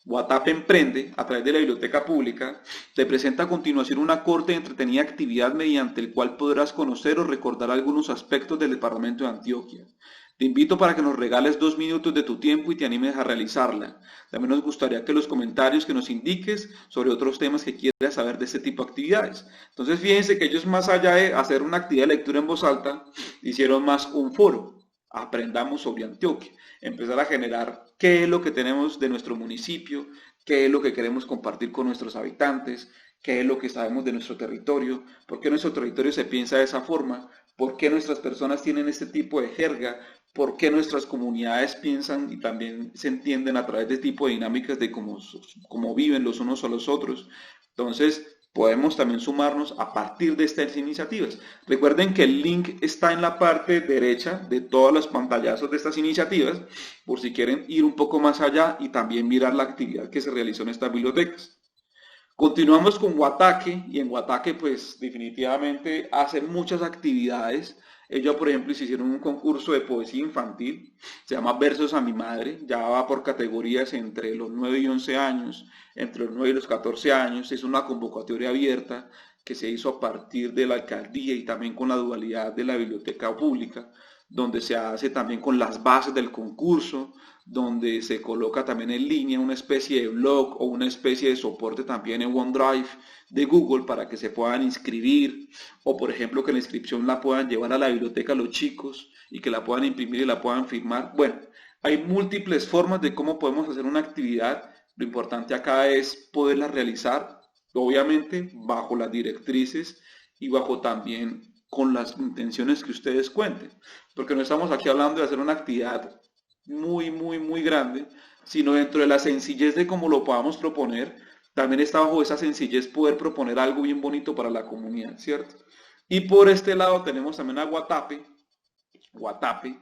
Guatape Emprende, a través de la biblioteca pública, te presenta a continuación una corta y entretenida actividad mediante el cual podrás conocer o recordar algunos aspectos del departamento de Antioquia. Te invito para que nos regales 2 minutos de tu tiempo y te animes a realizarla. También nos gustaría que los comentarios que nos indiques sobre otros temas que quieras saber de este tipo de actividades. Entonces fíjense que ellos más allá de hacer una actividad de lectura en voz alta, hicieron más un foro. aprendamos sobre Antioquia, empezar a generar qué es lo que tenemos de nuestro municipio, qué es lo que queremos compartir con nuestros habitantes, qué es lo que sabemos de nuestro territorio, por qué nuestro territorio se piensa de esa forma, por qué nuestras personas tienen este tipo de jerga, por qué nuestras comunidades piensan y también se entienden a través de este tipo de dinámicas de cómo viven los unos a los otros. Entonces, podemos también sumarnos a partir de estas iniciativas. Recuerden que el link está en la parte derecha de todos los pantallazos de estas iniciativas, por si quieren ir un poco más allá y también mirar la actividad que se realizó en estas bibliotecas. Continuamos con Guataque, y en Guataque pues definitivamente hacen muchas actividades. Ellos, por ejemplo, se hicieron un concurso de poesía infantil, se llama Versos a mi madre, ya va por categorías entre los 9 y 11 años, entre los 9 y los 14 años, es una convocatoria abierta que se hizo a partir de la alcaldía y también con la dualidad de la biblioteca pública, donde se hace también con las bases del concurso, donde se coloca también en línea una especie de blog o una especie de soporte también en OneDrive de Google para que se puedan inscribir, o por ejemplo que la inscripción la puedan llevar a la biblioteca los chicos y que la puedan imprimir y la puedan firmar. Bueno, hay múltiples formas de cómo podemos hacer una actividad. Lo importante acá es poderla realizar, obviamente bajo las directrices y bajo también con las intenciones que ustedes cuenten, porque no estamos aquí hablando de hacer una actividad muy grande, sino dentro de la sencillez de cómo lo podamos proponer, también está bajo esa sencillez poder proponer algo bien bonito para la comunidad, ¿cierto? Y por este lado tenemos también a Guatape. Guatape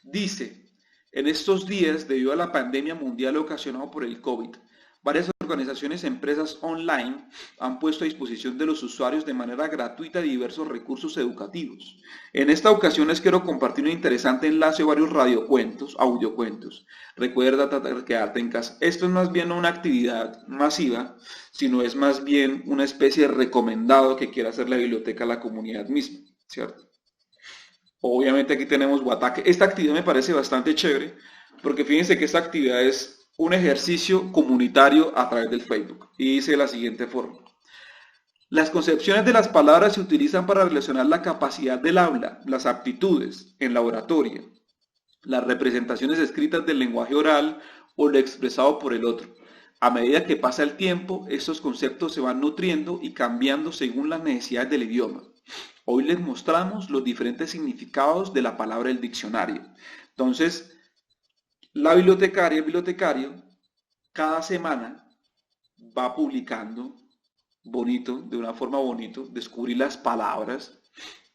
dice, en estos días, debido a la pandemia mundial ocasionada por el COVID, varias organizaciones y empresas online han puesto a disposición de los usuarios de manera gratuita diversos recursos educativos. En esta ocasión les quiero compartir un interesante enlace de varios radiocuentos, audiocuentos. Recuerda quedarte en casa. Esto es más bien no una actividad masiva, sino es más bien una especie de recomendado que quiera hacer la biblioteca a la comunidad misma, ¿cierto? Obviamente aquí tenemos Guataque. Esta actividad me parece bastante chévere, porque fíjense que esta actividad es un ejercicio comunitario a través del Facebook y dice de la siguiente forma: las concepciones de las palabras se utilizan para relacionar la capacidad del habla, las aptitudes en la oratoria, las representaciones escritas del lenguaje oral o lo expresado por el otro. A medida que pasa el tiempo, estos conceptos se van nutriendo y cambiando según las necesidades del idioma. Hoy les mostramos los diferentes significados de la palabra del diccionario. Entonces, la bibliotecaria, el bibliotecario, cada semana va publicando bonito, de una forma bonito, descubrir las palabras,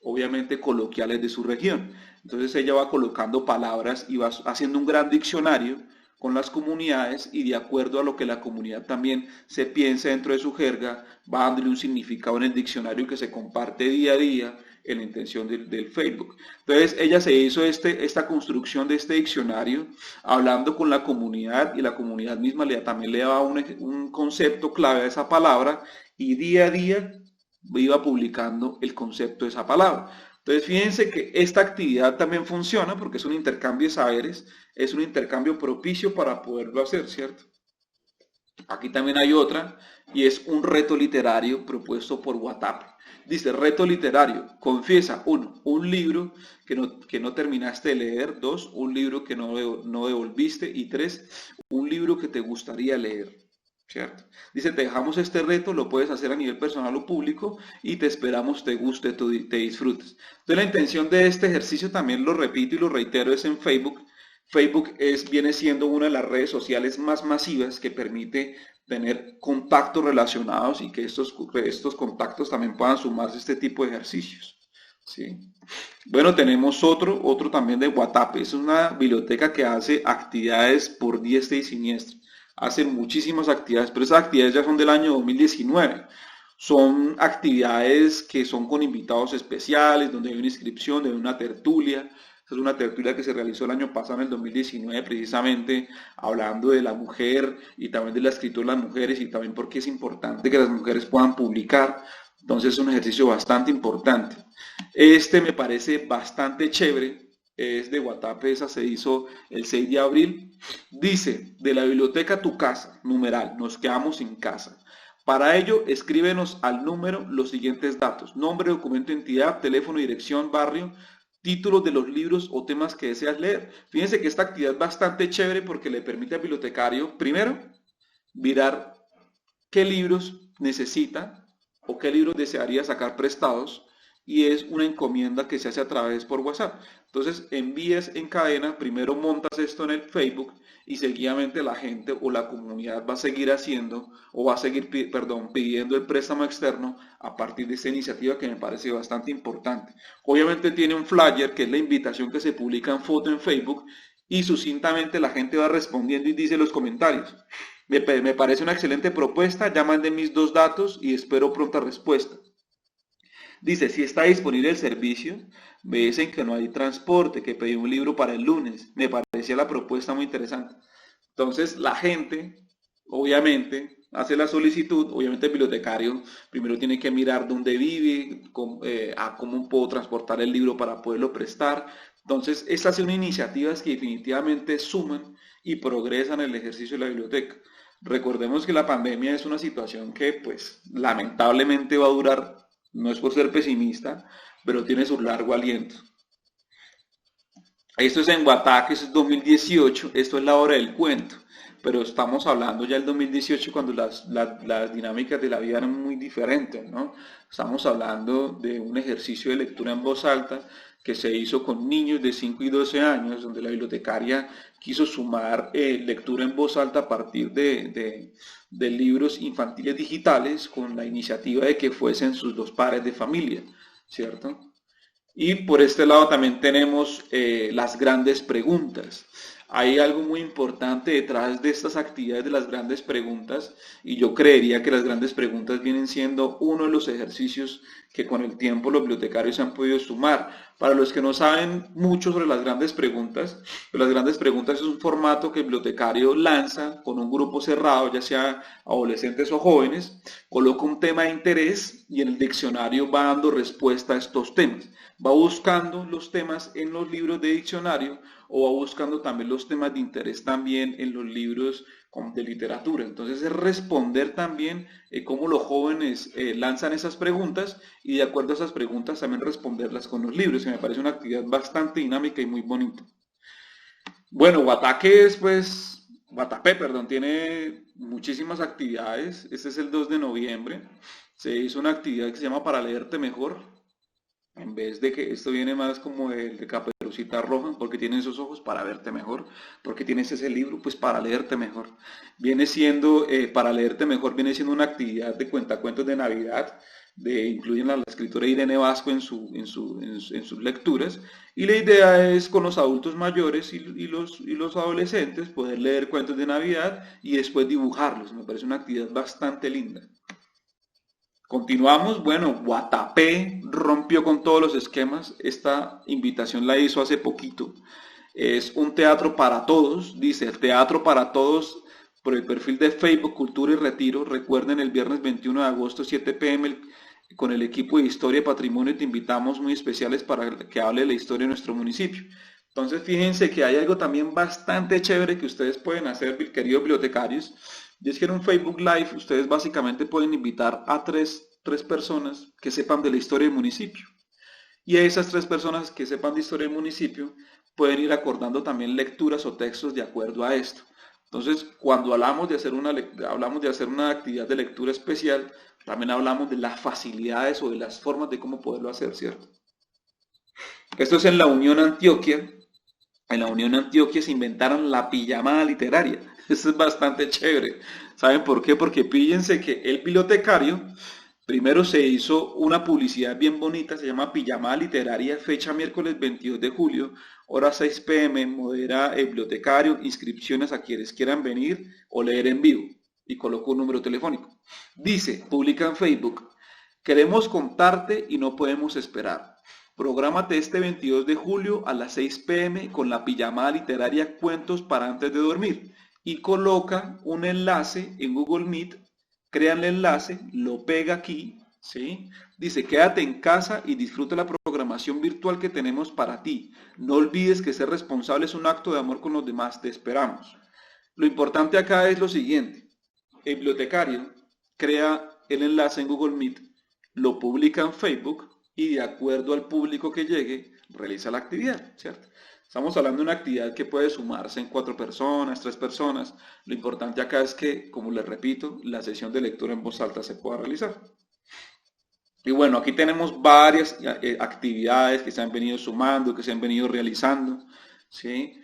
obviamente coloquiales de su región. Entonces ella va colocando palabras y va haciendo un gran diccionario con las comunidades y de acuerdo a lo que la comunidad también se piensa dentro de su jerga, va dándole un significado en el diccionario que se comparte día a día en la intención del Facebook. Entonces ella se hizo esta construcción de este diccionario hablando con la comunidad y la comunidad misma también le daba un concepto clave a esa palabra y día a día iba publicando el concepto de esa palabra. Entonces fíjense que esta actividad también funciona porque es un intercambio de saberes, es un intercambio propicio para poderlo hacer, ¿cierto? Aquí también hay otra y es un reto literario propuesto por WhatsApp. Dice, reto literario, confiesa, 1, un libro que no terminaste de leer, 2, un libro que no devolviste y 3, un libro que te gustaría leer, ¿cierto? Dice, te dejamos este reto, lo puedes hacer a nivel personal o público y te esperamos te guste, te disfrutes. Entonces la intención de este ejercicio, también lo repito y lo reitero, es en Facebook. Facebook viene siendo una de las redes sociales más masivas que permite tener contactos relacionados y que estos contactos también puedan sumarse a este tipo de ejercicios, ¿sí? Bueno, tenemos otro también de WhatsApp. Es una biblioteca que hace actividades por diestra y siniestra. Hace muchísimas actividades, pero esas actividades ya son del año 2019. Son actividades que son con invitados especiales, donde hay una inscripción, donde hay una tertulia. Es una tertulia que se realizó el año pasado, en el 2019, precisamente hablando de la mujer y también de la escritura de las mujeres y también porque es importante que las mujeres puedan publicar. Entonces es un ejercicio bastante importante. Este me parece bastante chévere, es de WhatsApp, esa se hizo el 6 de abril. Dice, de la biblioteca a tu casa, numeral, nos quedamos en casa. Para ello, escríbenos al número los siguientes datos: nombre, documento, entidad, teléfono, dirección, barrio, títulos de los libros o temas que deseas leer. Fíjense que esta actividad es bastante chévere porque le permite al bibliotecario, primero, mirar qué libros necesita o qué libros desearía sacar prestados, y es una encomienda que se hace a través por WhatsApp. Entonces envíes en cadena, primero montas esto en el Facebook y seguidamente la gente o la comunidad va a seguir haciendo o va a seguir pidiendo el préstamo externo a partir de esta iniciativa que me parece bastante importante. Obviamente tiene un flyer que es la invitación que se publica en foto en Facebook y sucintamente la gente va respondiendo y dice los comentarios. Me parece una excelente propuesta, ya mandé mis 2 datos y espero pronta respuesta. Dice, si está disponible el servicio, me dicen que no hay transporte, que pedí un libro para el lunes. Me parecía la propuesta muy interesante. Entonces la gente, obviamente, hace la solicitud. Obviamente el bibliotecario primero tiene que mirar dónde vive, cómo puedo transportar el libro para poderlo prestar. Entonces estas son iniciativas que definitivamente suman y progresan el ejercicio de la biblioteca. Recordemos que la pandemia es una situación que pues lamentablemente va a durar. No es por ser pesimista, pero tiene su largo aliento. Esto es en Guataque, esto es 2018, esto es la hora del cuento, pero estamos hablando ya del 2018 cuando las dinámicas de la vida eran muy diferentes, ¿no? Estamos hablando de un ejercicio de lectura en voz alta que se hizo con niños de 5 y 12 años, donde la bibliotecaria quiso sumar lectura en voz alta a partir de libros infantiles digitales con la iniciativa de que fuesen sus 2 padres de familia, ¿cierto? Y por este lado también tenemos las grandes preguntas. Hay algo muy importante detrás de estas actividades de las grandes preguntas, y yo creería que las grandes preguntas vienen siendo uno de los ejercicios que con el tiempo los bibliotecarios han podido sumar. Para los que no saben mucho sobre las grandes preguntas es un formato que el bibliotecario lanza con un grupo cerrado, ya sea adolescentes o jóvenes, coloca un tema de interés y en el diccionario va dando respuesta a estos temas. Va buscando los temas en los libros de diccionario o va buscando también los temas de interés también en los libros de literatura. Entonces es responder también cómo los jóvenes lanzan esas preguntas y de acuerdo a esas preguntas también responderlas con los libros, que me parece una actividad bastante dinámica y muy bonita. Bueno, Guatape, tiene muchísimas actividades. Este es el 2 de noviembre. Se hizo una actividad que se llama Para Leerte Mejor. En vez de que esto viene más como el de Caperucita Roja, porque tienes esos ojos para verte mejor, porque tienes ese libro, pues para leerte mejor. Viene siendo, para leerte mejor, viene siendo una actividad de cuentacuentos de Navidad, incluyen a la escritora Irene Vasco en sus lecturas, y la idea es con los adultos mayores y los adolescentes poder leer cuentos de Navidad y después dibujarlos. Me parece una actividad bastante linda. Continuamos, bueno, Guatape rompió con todos los esquemas, esta invitación la hizo hace poquito, es un teatro para todos, dice, el teatro para todos por el perfil de Facebook Cultura y Retiro, recuerden el viernes 21 de agosto 7 p.m. con el equipo de Historia y Patrimonio te invitamos muy especiales para que hable de la historia de nuestro municipio. Entonces fíjense que hay algo también bastante chévere que ustedes pueden hacer, queridos bibliotecarios, y es que en un Facebook Live ustedes básicamente pueden invitar a tres personas que sepan de la historia del municipio. Y a esas 3 personas que sepan de historia del municipio pueden ir acordando también lecturas o textos de acuerdo a esto. Entonces, cuando hablamos de hacer una actividad de lectura especial, también hablamos de las facilidades o de las formas de cómo poderlo hacer, ¿cierto? Esto es en la Unión Antioquia. En la Unión Antioquia se inventaron la pijamada literaria. Esto es bastante chévere. ¿Saben por qué? Porque fíjense que el bibliotecario, primero se hizo una publicidad bien bonita, se llama Pijamada Literaria, fecha miércoles 22 de julio, hora 6 p.m, modera el bibliotecario, inscripciones a quienes quieran venir o leer en vivo, y colocó un número telefónico. Dice, publica en Facebook, queremos contarte y no podemos esperar. Prográmate este 22 de julio a las 6 p.m. con la Pijamada Literaria Cuentos para antes de dormir, y coloca un enlace en Google Meet. Crea el enlace, lo pega aquí, ¿sí? Dice, quédate en casa y disfruta la programación virtual que tenemos para ti. No olvides que ser responsable es un acto de amor con los demás, te esperamos. Lo importante acá es lo siguiente, el bibliotecario crea el enlace en Google Meet, lo publica en Facebook y de acuerdo al público que llegue, realiza la actividad, ¿cierto? Estamos hablando de una actividad que puede sumarse en 4 personas, 3 personas. Lo importante acá es que, como les repito, la sesión de lectura en voz alta se pueda realizar. Y bueno, aquí tenemos varias actividades que se han venido sumando, que se han venido realizando, ¿sí?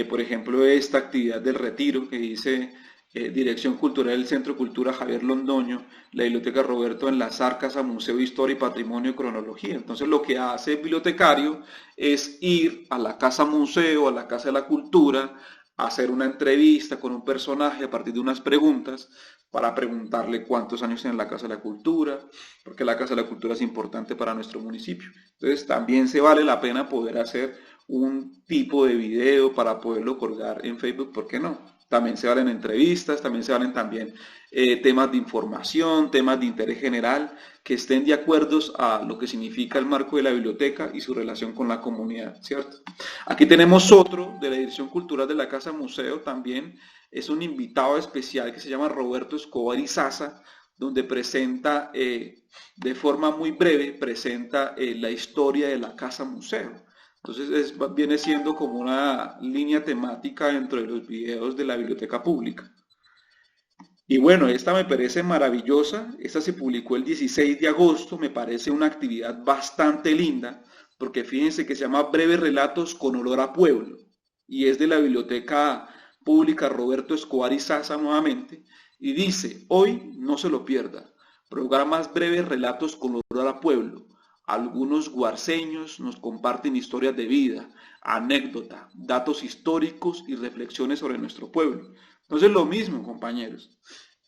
Por ejemplo, esta actividad del retiro que dice Dirección Cultural del Centro Cultura Javier Londoño, la Biblioteca Roberto Enlazar, Casa Museo, Historia y Patrimonio y Cronología. Entonces lo que hace el bibliotecario es ir a la Casa Museo, a la Casa de la Cultura, a hacer una entrevista con un personaje a partir de unas preguntas, para preguntarle cuántos años tiene la Casa de la Cultura, porque la Casa de la Cultura es importante para nuestro municipio. Entonces también se vale la pena poder hacer un tipo de video para poderlo colgar en Facebook, ¿por qué no? También se valen entrevistas, también se valen temas de información, temas de interés general, que estén de acuerdo a lo que significa el marco de la biblioteca y su relación con la comunidad, ¿cierto? Aquí tenemos otro de la Dirección Cultural de la Casa Museo también. Es un invitado especial que se llama Roberto Escobar Izaza, donde presenta de forma muy breve, presenta la historia de la Casa Museo. Entonces viene siendo como una línea temática dentro de los videos de la biblioteca pública. Y bueno, esta me parece maravillosa, esta se publicó el 16 de agosto, me parece una actividad bastante linda, porque fíjense que se llama Breves Relatos con Olor a Pueblo, y es de la biblioteca pública Roberto Escobar Izaza nuevamente, y dice: hoy no se lo pierda, programas breves relatos con olor a pueblo. Algunos guarceños nos comparten historias de vida, anécdotas, datos históricos y reflexiones sobre nuestro pueblo. Entonces lo mismo, compañeros,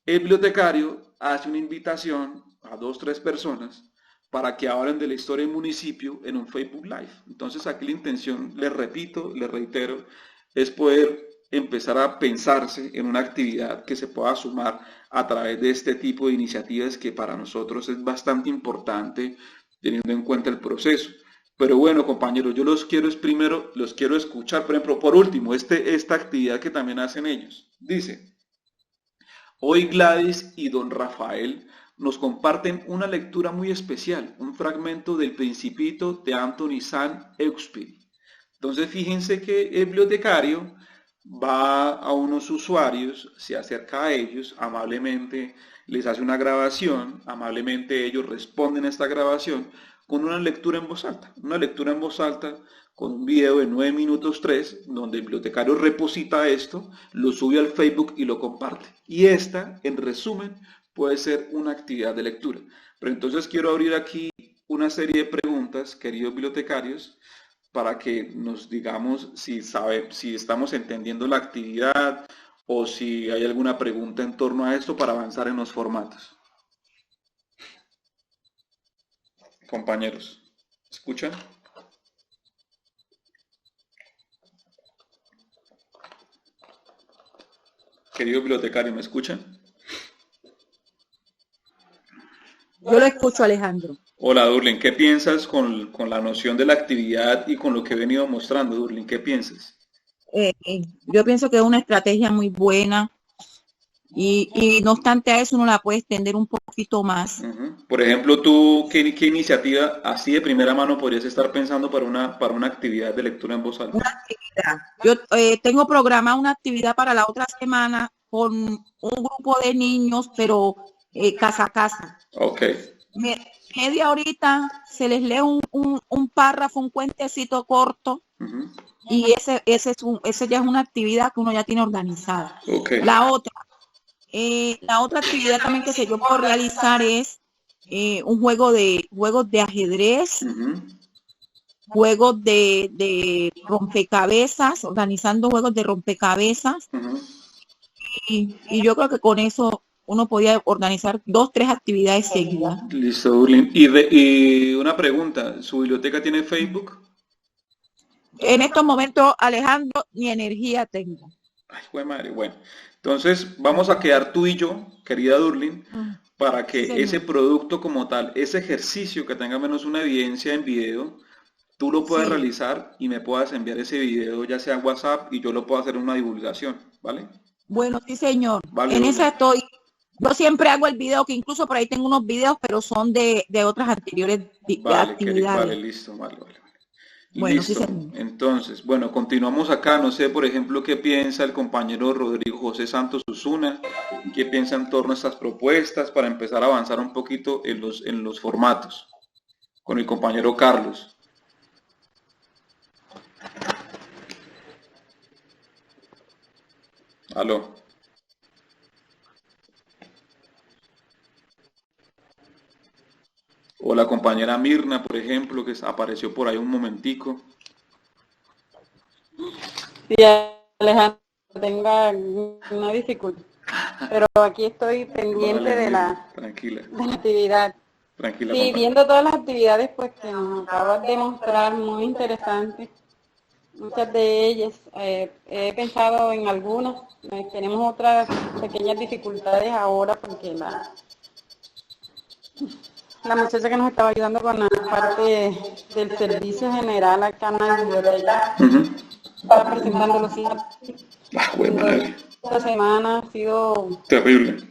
el bibliotecario hace una invitación a 2 o 3 personas para que hablen de la historia del municipio en un Facebook Live. Entonces aquí la intención, les repito, les reitero, es poder empezar a pensarse en una actividad que se pueda sumar a través de este tipo de iniciativas que para nosotros es bastante importante teniendo en cuenta el proceso. Pero bueno, compañeros, yo los quiero escuchar, por ejemplo, por último, esta actividad que también hacen ellos. Dice: hoy Gladys y don Rafael nos comparten una lectura muy especial, un fragmento del Principito de Anthony Saint-Exupéry. Entonces fíjense que el bibliotecario va a unos usuarios, se acerca a ellos, amablemente les hace una grabación, amablemente ellos responden a esta grabación con una lectura en voz alta, con un video de 9 minutos 3, donde el bibliotecario reposita esto, lo sube al Facebook y lo comparte. Y esta, en resumen, puede ser una actividad de lectura. Pero entonces quiero abrir aquí una serie de preguntas, queridos bibliotecarios, para que nos digamos si estamos entendiendo la actividad o si hay alguna pregunta en torno a esto para avanzar en los formatos. Compañeros, ¿escuchan? Querido bibliotecario, ¿me escuchan? Yo lo escucho, Alejandro. Hola, Durlin, ¿qué piensas con la noción de la actividad y con lo que he venido mostrando, Durlin? ¿Qué piensas? Yo pienso que es una estrategia muy buena y no obstante a eso uno la puede extender un poquito más. Por ejemplo, tú, ¿qué iniciativa así de primera mano podrías estar pensando para una actividad de lectura en voz alta? Una actividad. Yo tengo programada una actividad para la otra semana con un grupo de niños, pero casa a casa. Ok. Media horita se les lee un párrafo, un cuentecito corto, y ese ya es una actividad que uno ya tiene organizada. Okay. La otra actividad también que yo puedo realizar es un juegos de ajedrez, juegos de rompecabezas, organizando juegos de rompecabezas, y yo creo que con eso uno podía organizar 2 o 3 actividades seguidas. Listo, Durlin. Y una pregunta, ¿su biblioteca tiene Facebook? En estos momentos, Alejandro, ni energía tengo. Ay, jue madre, bueno. Entonces, vamos a quedar tú y yo, querida Durlin, para que ese producto como tal, ese ejercicio que tenga menos una evidencia en video, tú lo puedas realizar y me puedas enviar ese video, ya sea en WhatsApp, y yo lo puedo hacer en una divulgación, ¿vale? Bueno, sí, señor. Vale, en esa estoy. Yo siempre hago el video, que incluso por ahí tengo unos videos, pero son de otras anteriores actividades. Vale, listo, vale. Bueno, sí, Listo. señor. Entonces, bueno, continuamos acá. No sé, por ejemplo, qué piensa el compañero Rodrigo José Santos Usuna, qué piensa en torno a estas propuestas para empezar a avanzar un poquito en los formatos con el compañero Carlos. Aló. O la compañera Mirna, por ejemplo, que apareció por ahí un momentico. Sí, Alejandro, tenga una dificultad, pero aquí estoy pendiente Vale, de Mirna, la tranquila, actividad. tranquila, Sí, compañera. viendo todas las actividades pues que nos acabas de mostrar, muy interesantes, muchas de ellas. He pensado en algunas, tenemos otras pequeñas dificultades ahora porque la muchacha que nos estaba ayudando con la parte del servicio general acá en la biblioteca Ujú. está presentando los síntomas. Ah, güey, madre. Esta semana ha sido Terrible.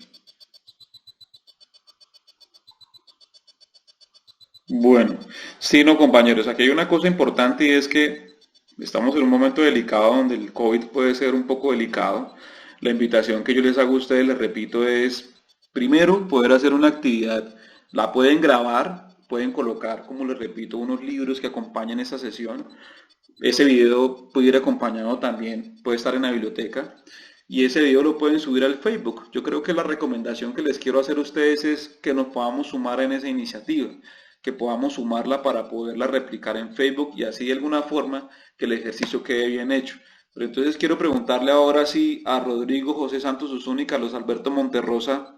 Bueno, sí, no, compañeros, aquí hay una cosa importante y es que estamos en un momento delicado donde el COVID puede ser un poco delicado. La invitación que yo les hago a ustedes, les repito, es primero poder hacer una actividad. La pueden grabar, pueden colocar, como les repito, unos libros que acompañen esa sesión. Ese video puede ir acompañado también, puede estar en la biblioteca y ese video lo pueden subir al Facebook. Yo creo que la recomendación que les quiero hacer a ustedes es que nos podamos sumar en esa iniciativa, que podamos sumarla para poderla replicar en Facebook y así de alguna forma que el ejercicio quede bien hecho. Pero entonces quiero preguntarle ahora sí a Rodrigo José Santos Usún y Carlos Alberto Monterrosa,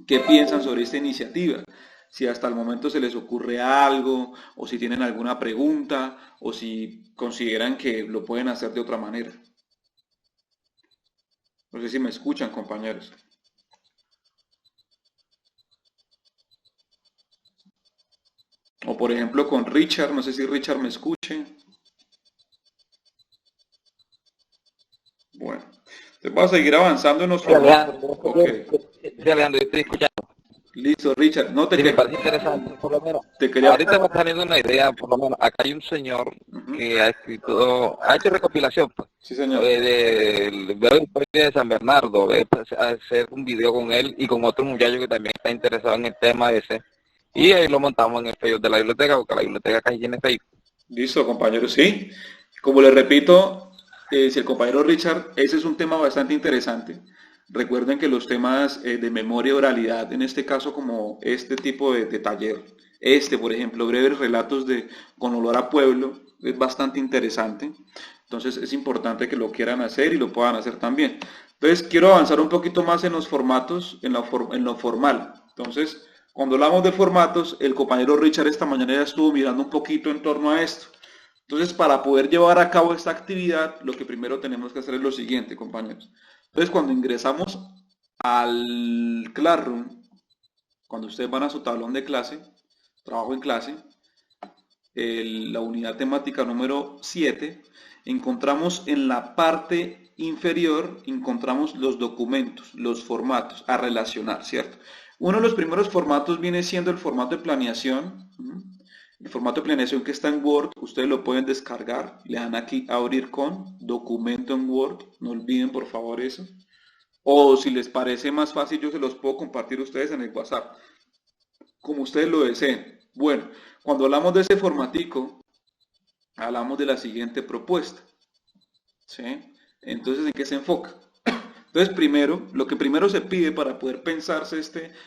¿qué piensan sobre esta iniciativa? Si hasta el momento se les ocurre algo, o si tienen alguna pregunta, o si consideran que lo pueden hacer de otra manera. No sé si me escuchan, compañeros. O por ejemplo con Richard, no sé si Richard me escuche. Bueno, entonces voy a seguir avanzando en los Sí, formatos. Alejandro, Ok, sí, Alejandro, yo estoy escuchando. listo, Richard. No te, Sí, me que, parece interesante, por lo menos. te quería... Ahorita me está saliendo una idea, por lo menos. Acá hay un señor Ujú. que ha hecho recopilación, pues, Sí, señor. del breve historia de San Bernardo, de hacer un video con él y con otro muchacho que también está interesado en el tema ese. Y ahí lo montamos en el Facebook de la biblioteca, porque la biblioteca casi tiene Facebook. Listo, compañero, sí. Como les repito, si el compañero Richard, ese es un tema bastante interesante. Recuerden que los temas de memoria y oralidad, en este caso como este tipo de taller, por ejemplo, breves relatos de con olor a pueblo, es bastante interesante. Entonces es importante que lo quieran hacer y lo puedan hacer también. Entonces quiero avanzar un poquito más en los formatos, en lo formal. Entonces, cuando hablamos de formatos, el compañero Richard esta mañana ya estuvo mirando un poquito en torno a esto. Entonces, para poder llevar a cabo esta actividad, lo que primero tenemos que hacer es lo siguiente, compañeros. Entonces, cuando ingresamos al Classroom, cuando ustedes van a su tablón de clase, trabajo en clase, la unidad temática número 7, encontramos en la parte inferior, encontramos los documentos, los formatos a relacionar, ¿cierto? Uno de los primeros formatos viene siendo el formato de planeación. El formato de planeación que está en Word, ustedes lo pueden descargar, le dan aquí a abrir con, documento en Word, no olviden por favor eso. O si les parece más fácil, yo se los puedo compartir a ustedes en el WhatsApp, como ustedes lo deseen. Bueno, cuando hablamos de ese formatico, hablamos de la siguiente propuesta, ¿sí? Entonces, ¿en qué se enfoca? Entonces, primero, lo que primero se pide para poder pensarse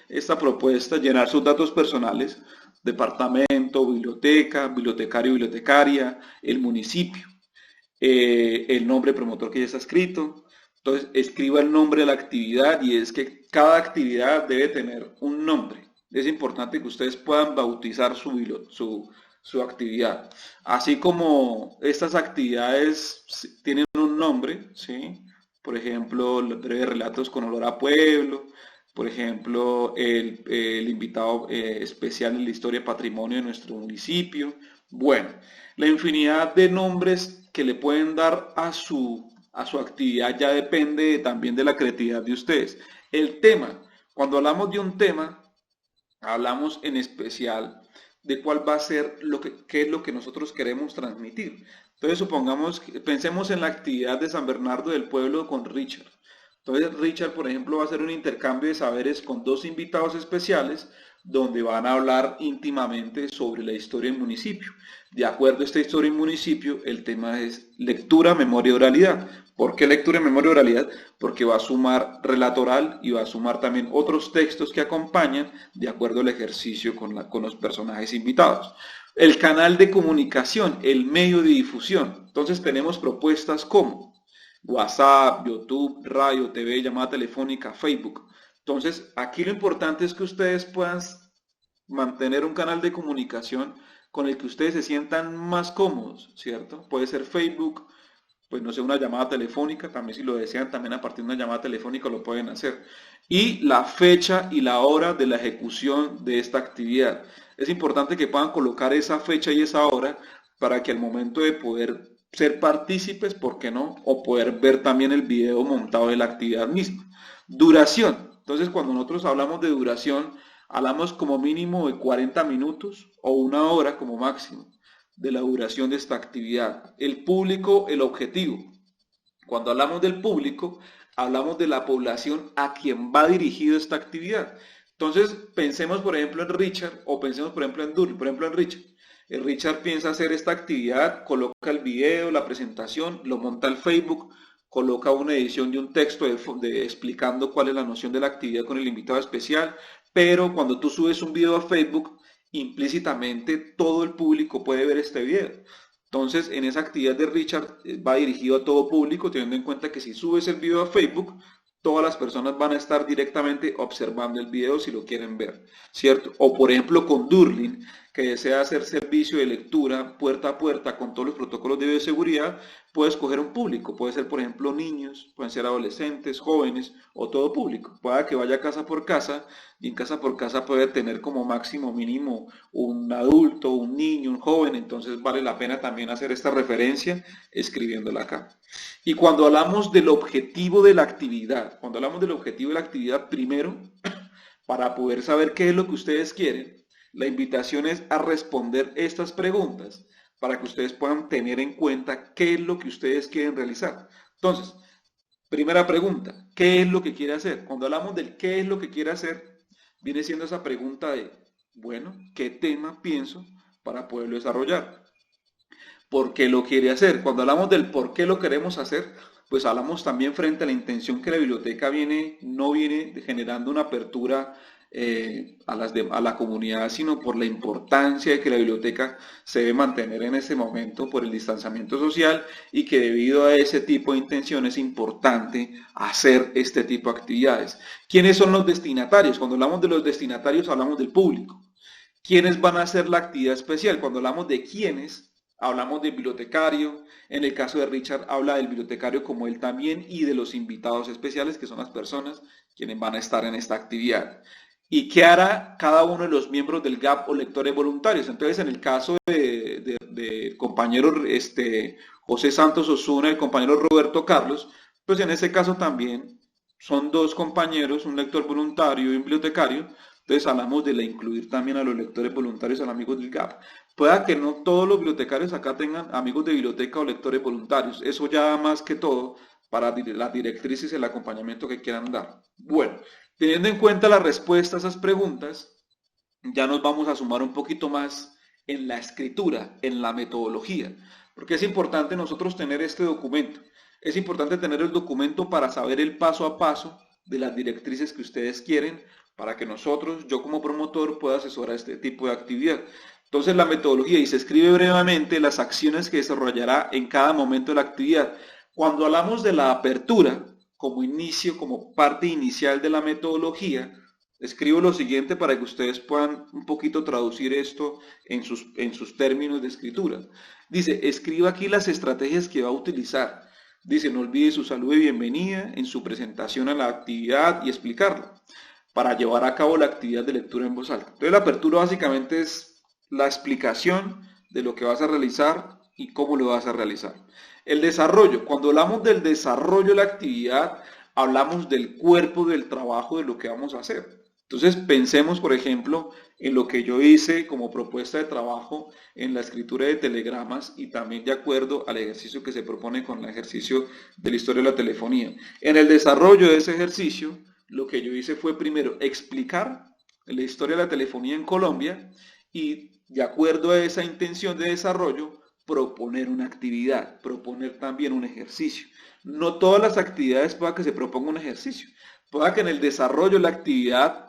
esta propuesta, llenar sus datos personales, departamento, biblioteca, bibliotecario, bibliotecaria, el municipio, el nombre promotor que ya está escrito. Entonces, escriba el nombre de la actividad y es que cada actividad debe tener un nombre. Es importante que ustedes puedan bautizar su actividad. Así como estas actividades tienen un nombre, ¿sí? Por ejemplo, los breves relatos con olor a pueblo, por ejemplo, el invitado especial en la historia y patrimonio de nuestro municipio. Bueno, la infinidad de nombres que le pueden dar a su actividad ya depende también de la creatividad de ustedes. El tema, cuando hablamos de un tema, hablamos en especial de cuál va a ser qué es lo que nosotros queremos transmitir. Entonces pensemos en la actividad de San Bernardo del Pueblo con Richard. Entonces Richard, por ejemplo, va a hacer un intercambio de saberes con 2 invitados especiales donde van a hablar íntimamente sobre la historia del municipio. De acuerdo a esta historia del municipio, el tema es lectura, memoria y oralidad. ¿Por qué lectura, memoria y oralidad? Porque va a sumar relato oral y va a sumar también otros textos que acompañan de acuerdo al ejercicio con los personajes invitados. El canal de comunicación, el medio de difusión. Entonces tenemos propuestas como WhatsApp, YouTube, radio, TV, llamada telefónica, Facebook. Entonces, aquí lo importante es que ustedes puedan mantener un canal de comunicación con el que ustedes se sientan más cómodos, ¿cierto? Puede ser Facebook, pues no sé, una llamada telefónica, también si lo desean, también a partir de una llamada telefónica lo pueden hacer. Y la fecha y la hora de la ejecución de esta actividad. Es importante que puedan colocar esa fecha y esa hora para que al momento de poder ser partícipes, ¿por qué no? O poder ver también el video montado de la actividad misma. Duración. Entonces, cuando nosotros hablamos de duración, hablamos como mínimo de 40 minutos o 1 hora como máximo de la duración de esta actividad. El público, el objetivo. Cuando hablamos del público, hablamos de la población a quien va dirigido esta actividad. Entonces, pensemos por ejemplo en Richard o pensemos por ejemplo en Durley, por ejemplo en Richard. Richard piensa hacer esta actividad, coloca el video, la presentación, lo monta al Facebook, coloca una edición de un texto explicando cuál es la noción de la actividad con el invitado especial, pero cuando tú subes un video a Facebook, implícitamente todo el público puede ver este video. Entonces, en esa actividad de Richard va dirigido a todo público, teniendo en cuenta que si subes el video a Facebook, todas las personas van a estar directamente observando el video si lo quieren ver, ¿cierto? O por ejemplo con Durlin, que desea hacer servicio de lectura puerta a puerta con todos los protocolos de bioseguridad, puede escoger un público, puede ser por ejemplo niños, pueden ser adolescentes, jóvenes o todo público. Pueda que vaya casa por casa y en casa por casa puede tener como máximo mínimo un adulto, un niño, un joven, entonces vale la pena también hacer esta referencia escribiéndola acá. Y cuando hablamos del objetivo de la actividad, primero, para poder saber qué es lo que ustedes quieren, la invitación es a responder estas preguntas para que ustedes puedan tener en cuenta qué es lo que ustedes quieren realizar. Entonces, primera pregunta, ¿qué es lo que quiere hacer? Cuando hablamos del qué es lo que quiere hacer, viene siendo esa pregunta de, bueno, ¿qué tema pienso para poderlo desarrollar? ¿Por qué lo quiere hacer? Cuando hablamos del por qué lo queremos hacer, pues hablamos también frente a la intención que la biblioteca no viene generando una apertura a la comunidad, sino por la importancia de que la biblioteca se debe mantener en ese momento por el distanciamiento social y que debido a ese tipo de intención es importante hacer este tipo de actividades. ¿Quiénes son los destinatarios? Cuando hablamos de los destinatarios hablamos del público. ¿Quiénes van a hacer la actividad especial? Cuando hablamos de quiénes, hablamos del bibliotecario. En el caso de Richard habla del bibliotecario como él también y de los invitados especiales, que son las personas quienes van a estar en esta actividad. ¿Y qué hará cada uno de los miembros del GAP o lectores voluntarios? Entonces, en el caso del compañero José Santos Osuna, el compañero Roberto Carlos, pues en ese caso también son 2 compañeros, un lector voluntario y un bibliotecario. Entonces hablamos de incluir también a los lectores voluntarios, a los amigos del GAP. Pueda que no todos los bibliotecarios acá tengan amigos de biblioteca o lectores voluntarios. Eso ya más que todo para las directrices y el acompañamiento que quieran dar. Bueno, teniendo en cuenta la respuesta a esas preguntas, ya nos vamos a sumar un poquito más en la escritura, en la metodología, porque es importante nosotros tener este documento. Es importante tener el documento para saber el paso a paso de las directrices que ustedes quieren, para que nosotros, yo como promotor, pueda asesorar este tipo de actividad. Entonces la metodología, y se escribe brevemente las acciones que desarrollará en cada momento de la actividad. Cuando hablamos de la apertura, como inicio, como parte inicial de la metodología, escribo lo siguiente para que ustedes puedan un poquito traducir esto en sus términos de escritura. Dice, escriba aquí las estrategias que va a utilizar. Dice, no olvide su saludo y bienvenida en su presentación a la actividad y explicarla para llevar a cabo la actividad de lectura en voz alta. Entonces la apertura básicamente es la explicación de lo que vas a realizar y cómo lo vas a realizar. El desarrollo, cuando hablamos del desarrollo de la actividad, hablamos del cuerpo del trabajo de lo que vamos a hacer. Entonces pensemos, por ejemplo, en lo que yo hice como propuesta de trabajo en la escritura de telegramas y también de acuerdo al ejercicio que se propone con el ejercicio de la historia de la telefonía. En el desarrollo de ese ejercicio, lo que yo hice fue primero explicar la historia de la telefonía en Colombia y de acuerdo a esa intención de desarrollo, proponer una actividad, proponer también un ejercicio. No todas las actividades pueda que se proponga un ejercicio, pueda que en el desarrollo de la actividad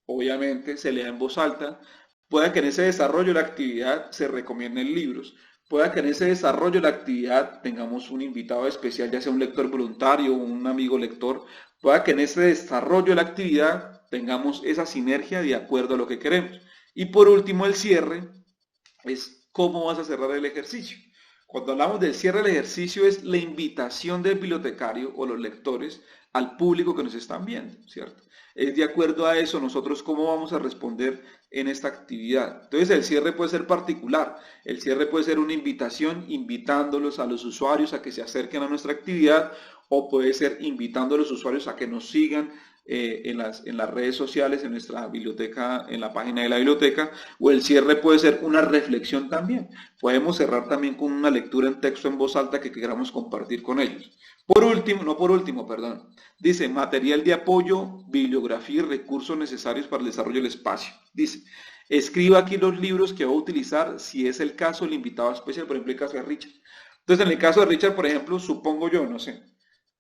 obviamente se lea en voz alta, pueda que en ese desarrollo de la actividad se recomienden libros, pueda que en ese desarrollo de la actividad tengamos un invitado especial, ya sea un lector voluntario o un amigo lector, pueda que en ese desarrollo de la actividad tengamos esa sinergia de acuerdo a lo que queremos. Y por último, el cierre es cómo vas a cerrar el ejercicio. Cuando hablamos del cierre del ejercicio es la invitación del bibliotecario o los lectores al público que nos están viendo, ¿cierto? Es de acuerdo a eso nosotros cómo vamos a responder en esta actividad. Entonces el cierre puede ser particular, el cierre puede ser una invitación invitándolos a los usuarios a que se acerquen a nuestra actividad o puede ser invitando a los usuarios a que nos sigan en las redes sociales, en nuestra biblioteca, en la página de la biblioteca, o el cierre puede ser una reflexión también. Podemos cerrar también con una lectura en texto en voz alta que queramos compartir con ellos. Por último, dice material de apoyo, bibliografía y recursos necesarios para el desarrollo del espacio. Dice, escriba aquí los libros que va a utilizar, si es el caso, el invitado especial, por ejemplo, el caso de Richard. Entonces, en el caso de Richard, por ejemplo, supongo yo, no sé,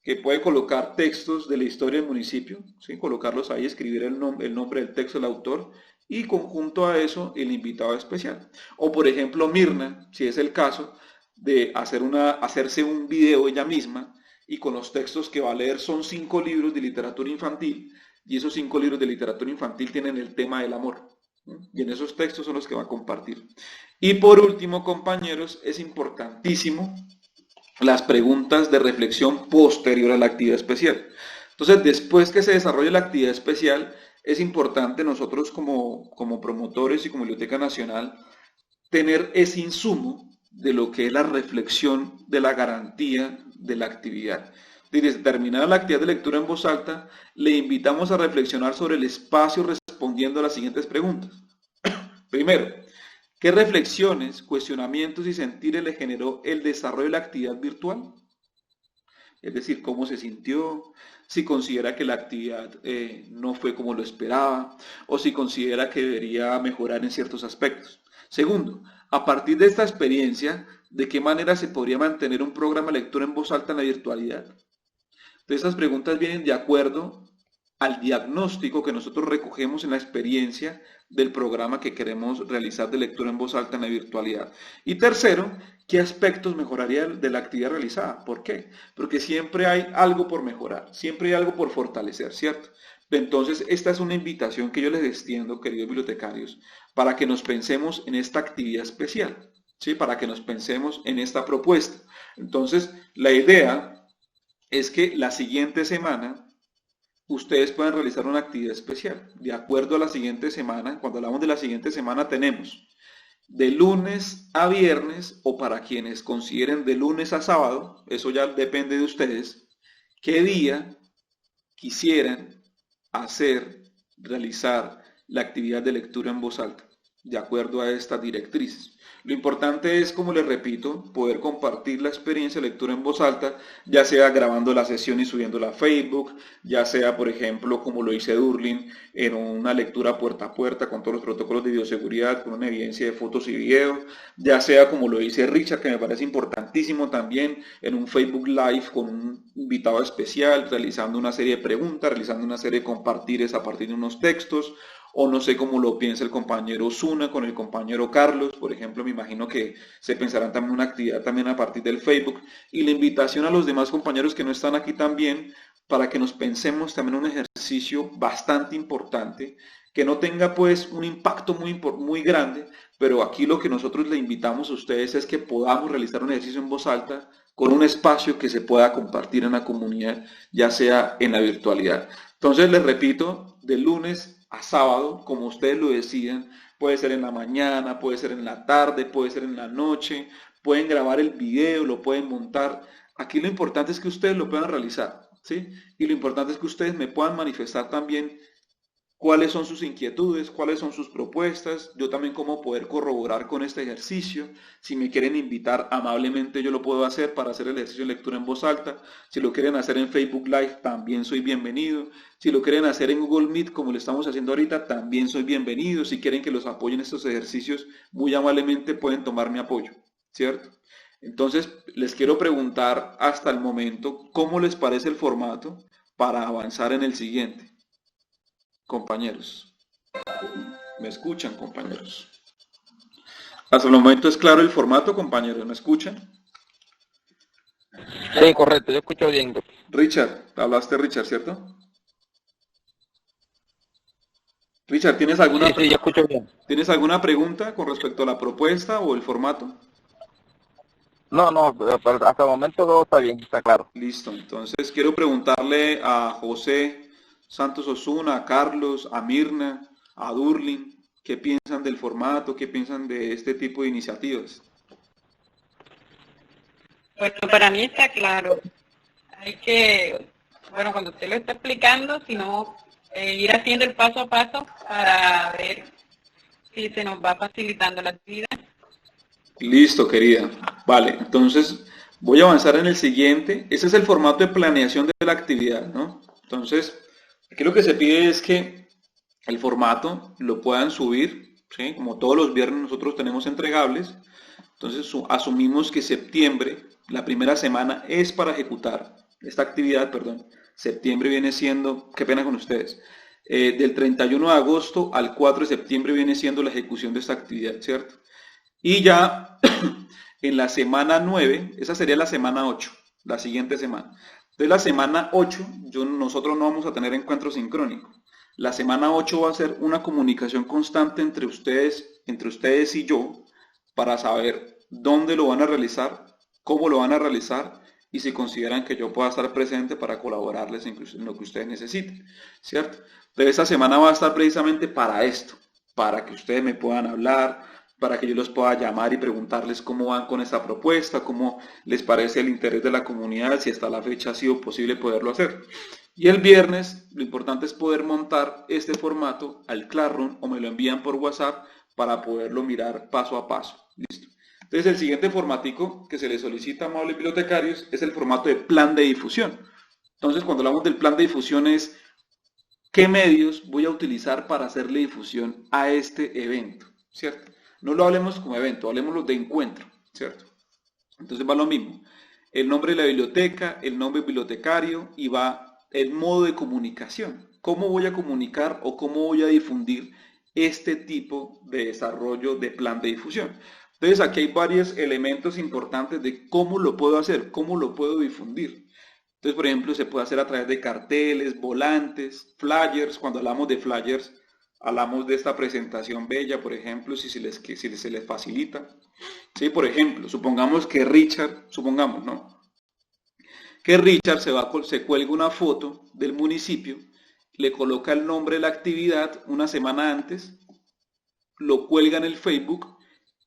que puede colocar textos de la historia del municipio, ¿sí? Colocarlos ahí, escribir el nombre del texto del autor y conjunto a eso el invitado especial. O por ejemplo Mirna, si es el caso, de hacerse un video ella misma y con los textos que va a leer son 5 libros de literatura infantil y esos 5 libros de literatura infantil tienen el tema del amor. Y en esos textos son los que va a compartir. Y por último, compañeros, es importantísimo las preguntas de reflexión posterior a la actividad especial. Entonces, después que se desarrolle la actividad especial, es importante nosotros como promotores y como Biblioteca Nacional tener ese insumo de lo que es la reflexión de la garantía de la actividad. Desde terminada la actividad de lectura en voz alta, le invitamos a reflexionar sobre el espacio respondiendo a las siguientes preguntas. Primero, ¿qué reflexiones, cuestionamientos y sentires le generó el desarrollo de la actividad virtual? Es decir, cómo se sintió, si considera que la actividad no fue como lo esperaba, o si considera que debería mejorar en ciertos aspectos. Segundo, a partir de esta experiencia, ¿de qué manera se podría mantener un programa de lectura en voz alta en la virtualidad? Entonces, estas preguntas vienen de acuerdo al diagnóstico que nosotros recogemos en la experiencia del programa que queremos realizar de lectura en voz alta en la virtualidad. Y tercero, ¿qué aspectos mejoraría de la actividad realizada? ¿Por qué? Porque siempre hay algo por mejorar, siempre hay algo por fortalecer, ¿cierto? Entonces, esta es una invitación que yo les extiendo, queridos bibliotecarios, para que nos pensemos en esta actividad especial, ¿sí? Para que nos pensemos en esta propuesta. Entonces, la idea es que la siguiente semana ustedes pueden realizar una actividad especial. De acuerdo a la siguiente semana, cuando hablamos de la siguiente semana tenemos de lunes a viernes o para quienes consideren de lunes a sábado, eso ya depende de ustedes, qué día quisieran realizar la actividad de lectura en voz alta, de acuerdo a estas directrices. Lo importante es, como les repito, poder compartir la experiencia de lectura en voz alta, ya sea grabando la sesión y subiéndola a Facebook, ya sea, por ejemplo, como lo hice Durlin, en una lectura puerta a puerta con todos los protocolos de bioseguridad, con una evidencia de fotos y videos, ya sea como lo hice Richard, que me parece importantísimo también, en un Facebook Live con un invitado especial, realizando una serie de preguntas, realizando una serie de compartires a partir de unos textos, o no sé cómo lo piensa el compañero Osuna con el compañero Carlos, por ejemplo, me imagino que se pensarán también una actividad también a partir del Facebook, y la invitación a los demás compañeros que no están aquí también, para que nos pensemos también un ejercicio bastante importante, que no tenga pues un impacto muy grande, pero aquí lo que nosotros le invitamos a ustedes es que podamos realizar un ejercicio en voz alta, con un espacio que se pueda compartir en la comunidad, ya sea en la virtualidad. Entonces les repito, de lunes a sábado, como ustedes lo decidan, puede ser en la mañana, puede ser en la tarde, puede ser en la noche, pueden grabar el video, lo pueden montar. Aquí lo importante es que ustedes lo puedan realizar, ¿sí? Y lo importante es que ustedes me puedan manifestar también cuáles son sus inquietudes, cuáles son sus propuestas, yo también cómo poder corroborar con este ejercicio. Si me quieren invitar amablemente yo lo puedo hacer para hacer el ejercicio de lectura en voz alta. Si lo quieren hacer en Facebook Live también soy bienvenido. Si lo quieren hacer en Google Meet como lo estamos haciendo ahorita también soy bienvenido. Si quieren que los apoyen estos ejercicios muy amablemente pueden tomar mi apoyo, ¿cierto? Entonces les quiero preguntar hasta el momento cómo les parece el formato para avanzar en el siguiente. Compañeros, ¿me escuchan, compañeros? Hasta el momento es claro el formato, compañeros, ¿me escuchan? Sí, correcto, yo escucho bien. Richard, hablaste Richard, ¿cierto? Richard, ¿tienes alguna, Sí, yo escucho bien. ¿tienes alguna pregunta con respecto a la propuesta o el formato? No, pero hasta el momento todo está bien, está claro. Listo, entonces quiero preguntarle a José Santos Osuna, a Carlos, a Mirna, a Durlin, ¿qué piensan del formato? ¿Qué piensan de este tipo de iniciativas? Bueno, para mí está claro. Hay que, bueno, cuando usted lo está explicando, sino ir haciendo el paso a paso para ver si se nos va facilitando la actividad. Listo, querida. Vale, entonces voy a avanzar en el siguiente. Ese es el formato de planeación de la actividad, ¿no? Entonces, aquí lo que se pide es que el formato lo puedan subir, ¿sí? Como todos los viernes nosotros tenemos entregables. Entonces asumimos que septiembre, la primera semana, es para ejecutar esta actividad, perdón. Septiembre viene siendo, qué pena con ustedes, del 31 de agosto al 4 de septiembre viene siendo la ejecución de esta actividad, ¿cierto? Y ya en la semana 9, esa sería la semana 8, la siguiente semana. Entonces la semana 8, nosotros no vamos a tener encuentro sincrónico. La semana 8 va a ser una comunicación constante entre ustedes y yo para saber dónde lo van a realizar, cómo lo van a realizar y si consideran que yo pueda estar presente para colaborarles en lo que ustedes necesiten, ¿cierto? Entonces esta semana va a estar precisamente para esto, para que ustedes me puedan hablar, para que yo los pueda llamar y preguntarles cómo van con esta propuesta, cómo les parece el interés de la comunidad, si hasta la fecha ha sido posible poderlo hacer. Y el viernes lo importante es poder montar este formato al Classroom o me lo envían por WhatsApp para poderlo mirar paso a paso. ¿Listo? Entonces el siguiente formatico que se le solicita a amables bibliotecarios es el formato de plan de difusión. Entonces cuando hablamos del plan de difusión es qué medios voy a utilizar para hacerle difusión a este evento, ¿cierto? No lo hablemos como evento, hablemoslo de encuentro, ¿cierto? Entonces va lo mismo. El nombre de la biblioteca, el nombre bibliotecario y va el modo de comunicación. ¿Cómo voy a comunicar o cómo voy a difundir este tipo de desarrollo de plan de difusión? Entonces aquí hay varios elementos importantes de cómo lo puedo hacer, cómo lo puedo difundir. Entonces, por ejemplo, se puede hacer a través de carteles, volantes, flyers. Cuando hablamos de flyers, hablamos de esta presentación bella, por ejemplo, si se les facilita. ¿Sí? Por ejemplo, supongamos que Richard, ¿no? Que Richard se cuelga una foto del municipio, le coloca el nombre de la actividad una semana antes, lo cuelga en el Facebook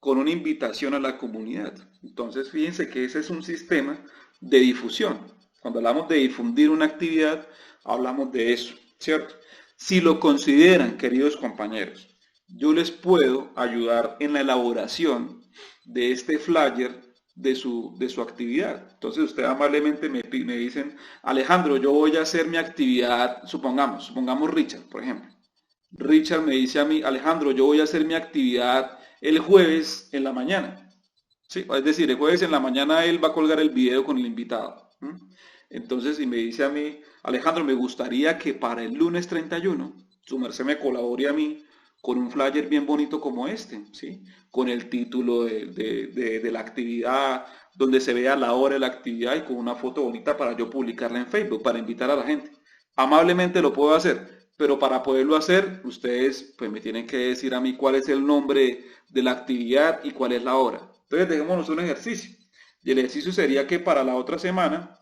con una invitación a la comunidad. Entonces, fíjense que ese es un sistema de difusión. Cuando hablamos de difundir una actividad, hablamos de eso, ¿cierto? Si lo consideran, queridos compañeros, yo les puedo ayudar en la elaboración de este flyer de su actividad. Entonces ustedes amablemente me dicen, Alejandro, yo voy a hacer mi actividad, supongamos Richard, por ejemplo. Richard me dice a mí, Alejandro, yo voy a hacer mi actividad el jueves en la mañana. ¿Sí? Es decir, el jueves en la mañana él va a colgar el video con el invitado. Entonces, si me dice a mí, Alejandro, me gustaría que para el lunes 31, su merced me colabore a mí con un flyer bien bonito como este, ¿sí? Con el título de la actividad, donde se vea la hora de la actividad y con una foto bonita para yo publicarla en Facebook, para invitar a la gente. Amablemente lo puedo hacer, pero para poderlo hacer, ustedes pues me tienen que decir a mí cuál es el nombre de la actividad y cuál es la hora. Entonces, dejémonos un ejercicio. Y el ejercicio sería que para la otra semana,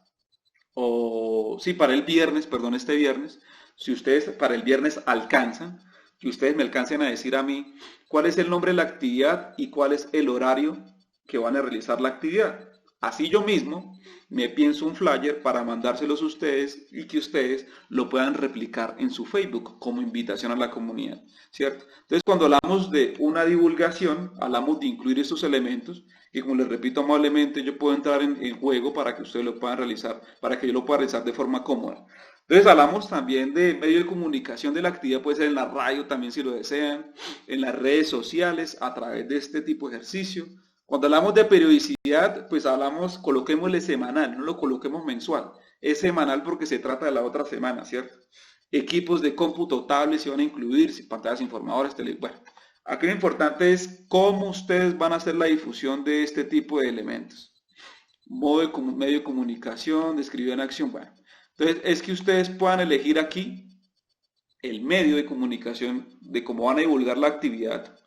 para el viernes, este viernes, si ustedes para el viernes alcanzan, que ustedes me alcancen a decir a mí cuál es el nombre de la actividad y cuál es el horario que van a realizar la actividad. así yo mismo me pienso un flyer para mandárselos a ustedes y que ustedes lo puedan replicar en su Facebook como invitación a la comunidad, ¿cierto? Entonces, cuando hablamos de una divulgación, hablamos de incluir estos elementos y, como les repito amablemente, yo puedo entrar en juego para que ustedes lo puedan realizar, para que yo lo pueda realizar de forma cómoda. Entonces hablamos también de medio de comunicación de la actividad, puede ser en la radio también si lo desean, en las redes sociales, a través de este tipo de ejercicio. Cuando hablamos de periodicidad, pues hablamos, coloquémosle semanal, no lo coloquemos mensual. Es semanal porque se trata de la otra semana, ¿cierto? Equipos de cómputo, tablets se van a incluir, pantallas informadoras, bueno. Aquí lo importante es cómo ustedes van a hacer la difusión de este tipo de elementos. Medio de comunicación, describir en acción, bueno. Entonces, es que ustedes puedan elegir aquí el medio de comunicación de cómo van a divulgar la actividad,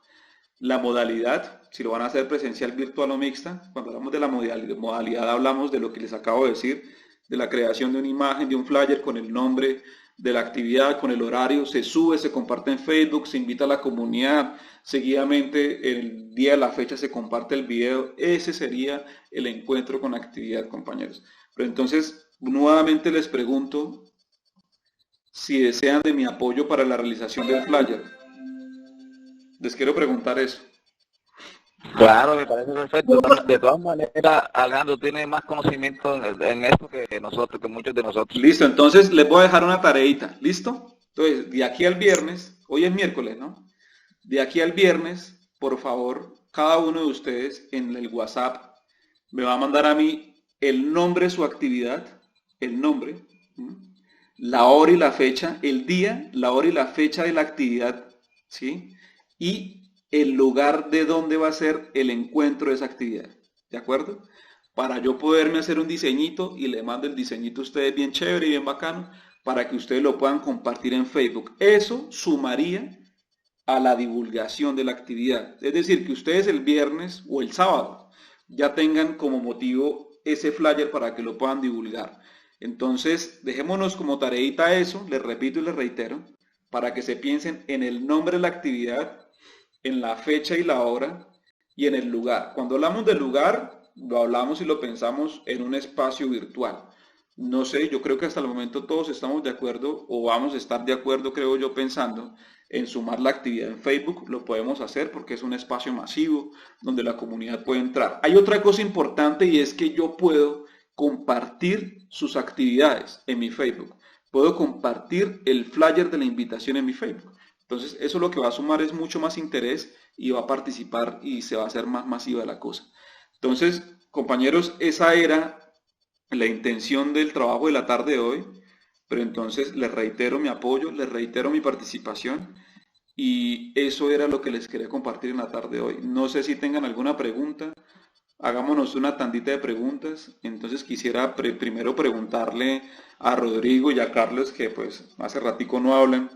la modalidad, si lo van a hacer presencial, virtual o mixta. Cuando hablamos de la modalidad hablamos de lo que les acabo de decir, de la creación de una imagen, de un flyer con el nombre de la actividad, con el horario, se sube, se comparte en Facebook, se invita a la comunidad, seguidamente el día de la fecha se comparte el video. Ese sería el encuentro con la actividad, compañeros. Pero entonces, nuevamente les pregunto si desean de mi apoyo para la realización del flyer. Les quiero preguntar eso. Claro, me parece perfecto. De todas maneras, Alejandro tiene más conocimiento en esto que nosotros, que muchos de nosotros. Listo, entonces les voy a dejar una tareita. ¿Listo? Entonces, de aquí al viernes, hoy es miércoles, ¿no? De aquí al viernes, por favor, cada uno de ustedes en el WhatsApp me va a mandar a mí el nombre de su actividad, el nombre, la hora y la fecha, el día, la hora y la fecha de la actividad, ¿sí? Y el lugar de donde va a ser el encuentro de esa actividad, ¿de acuerdo? Para yo poderme hacer un diseñito y le mando el diseñito a ustedes bien chévere y bien bacano para que ustedes lo puedan compartir en Facebook. Eso sumaría a la divulgación de la actividad. Es decir, que ustedes el viernes o el sábado ya tengan como motivo ese flyer para que lo puedan divulgar. Entonces, dejémonos como tareita eso, les repito y les reitero, para que se piensen en el nombre de la actividad, en la fecha y la hora y en el lugar. Cuando hablamos del lugar, lo hablamos y lo pensamos en un espacio virtual. No sé, yo creo que hasta el momento todos estamos de acuerdo o vamos a estar de acuerdo, creo yo, pensando en sumar la actividad en Facebook. Lo podemos hacer porque es un espacio masivo donde la comunidad puede entrar. Hay otra cosa importante y es que yo puedo compartir sus actividades en mi Facebook. Puedo compartir el flyer de la invitación en mi Facebook. Entonces eso lo que va a sumar es mucho más interés y va a participar y se va a hacer más masiva la cosa. Entonces, compañeros, esa era la intención del trabajo de la tarde de hoy, pero entonces les reitero mi apoyo, les reitero mi participación y eso era lo que les quería compartir en la tarde de hoy. No sé si tengan alguna pregunta, hagámonos una tandita de preguntas. Entonces quisiera primero preguntarle a Rodrigo y a Carlos, que pues hace ratico no hablan,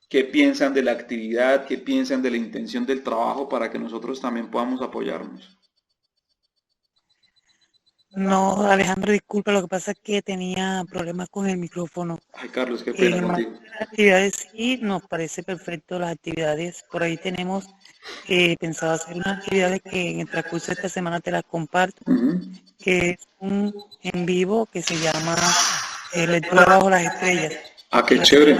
qué piensan de la actividad, qué piensan de la intención del trabajo para que nosotros también podamos apoyarnos. No, Alejandro, disculpa, lo que pasa es que tenía problemas con el micrófono. Ay, Carlos, qué pena contigo. Las actividades sí, nos parece perfecto las actividades. Por ahí tenemos pensado hacer unas actividades que en el transcurso de esta semana te las comparto, que es un en vivo que se llama Lectura bajo las estrellas. Ah, qué chévere.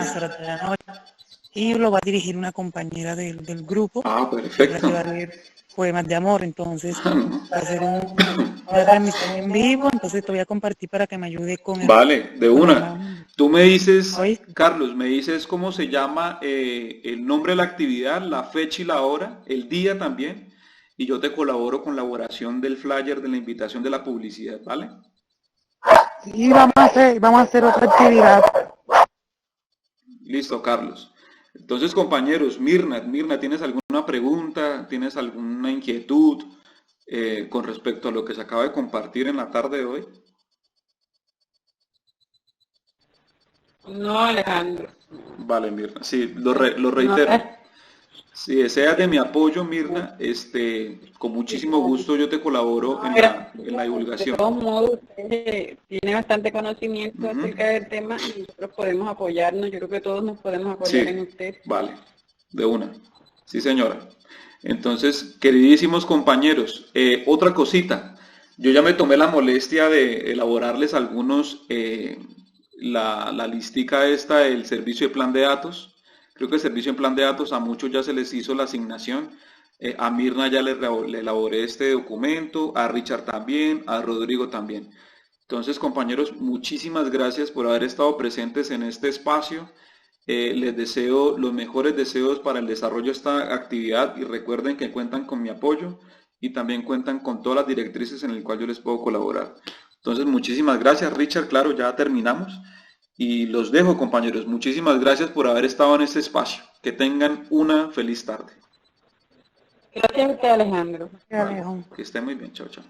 Y lo va a dirigir una compañera del grupo. Ah, perfecto. Va a leer poemas de amor, entonces va a ser una transmisión en vivo, entonces te voy a compartir para que me ayude con Vale, de una. Tú me dices, Carlos, me dices cómo se llama el nombre de la actividad, la fecha y la hora, el día también, y yo te colaboro con la elaboración del flyer, de la invitación de la publicidad, ¿vale? Sí, vamos a hacer otra actividad. Listo, Carlos. Entonces, compañeros, Mirna, ¿tienes alguna pregunta? ¿Tienes alguna inquietud con respecto a lo que se acaba de compartir en la tarde de hoy? No, Alejandro. Vale, Mirna. Sí, lo reitero. Si deseas de mi apoyo, Mirna, con muchísimo gusto yo te colaboro en la divulgación. De todos modos, usted tiene bastante conocimiento acerca del tema y nosotros podemos apoyarnos. Yo creo que todos nos podemos apoyar en usted. Vale, de una. Sí, señora. Entonces, queridísimos compañeros, otra cosita. Yo ya me tomé la molestia de elaborarles algunos, la listica esta del servicio de plan de datos. Creo que el servicio de plan de datos a muchos ya se les hizo la asignación. A Mirna ya le elaboré este documento, a Richard también, a Rodrigo también. Entonces, compañeros, muchísimas gracias por haber estado presentes en este espacio. Les deseo los mejores deseos para el desarrollo de esta actividad y recuerden que cuentan con mi apoyo y también cuentan con todas las directrices en el cual yo les puedo colaborar. Entonces, muchísimas gracias, Richard. Claro, ya terminamos y los dejo, compañeros. Muchísimas gracias por haber estado en este espacio. Que tengan una feliz tarde. Gracias a usted, Alejandro. Vale, que esté muy bien. Chao, chao.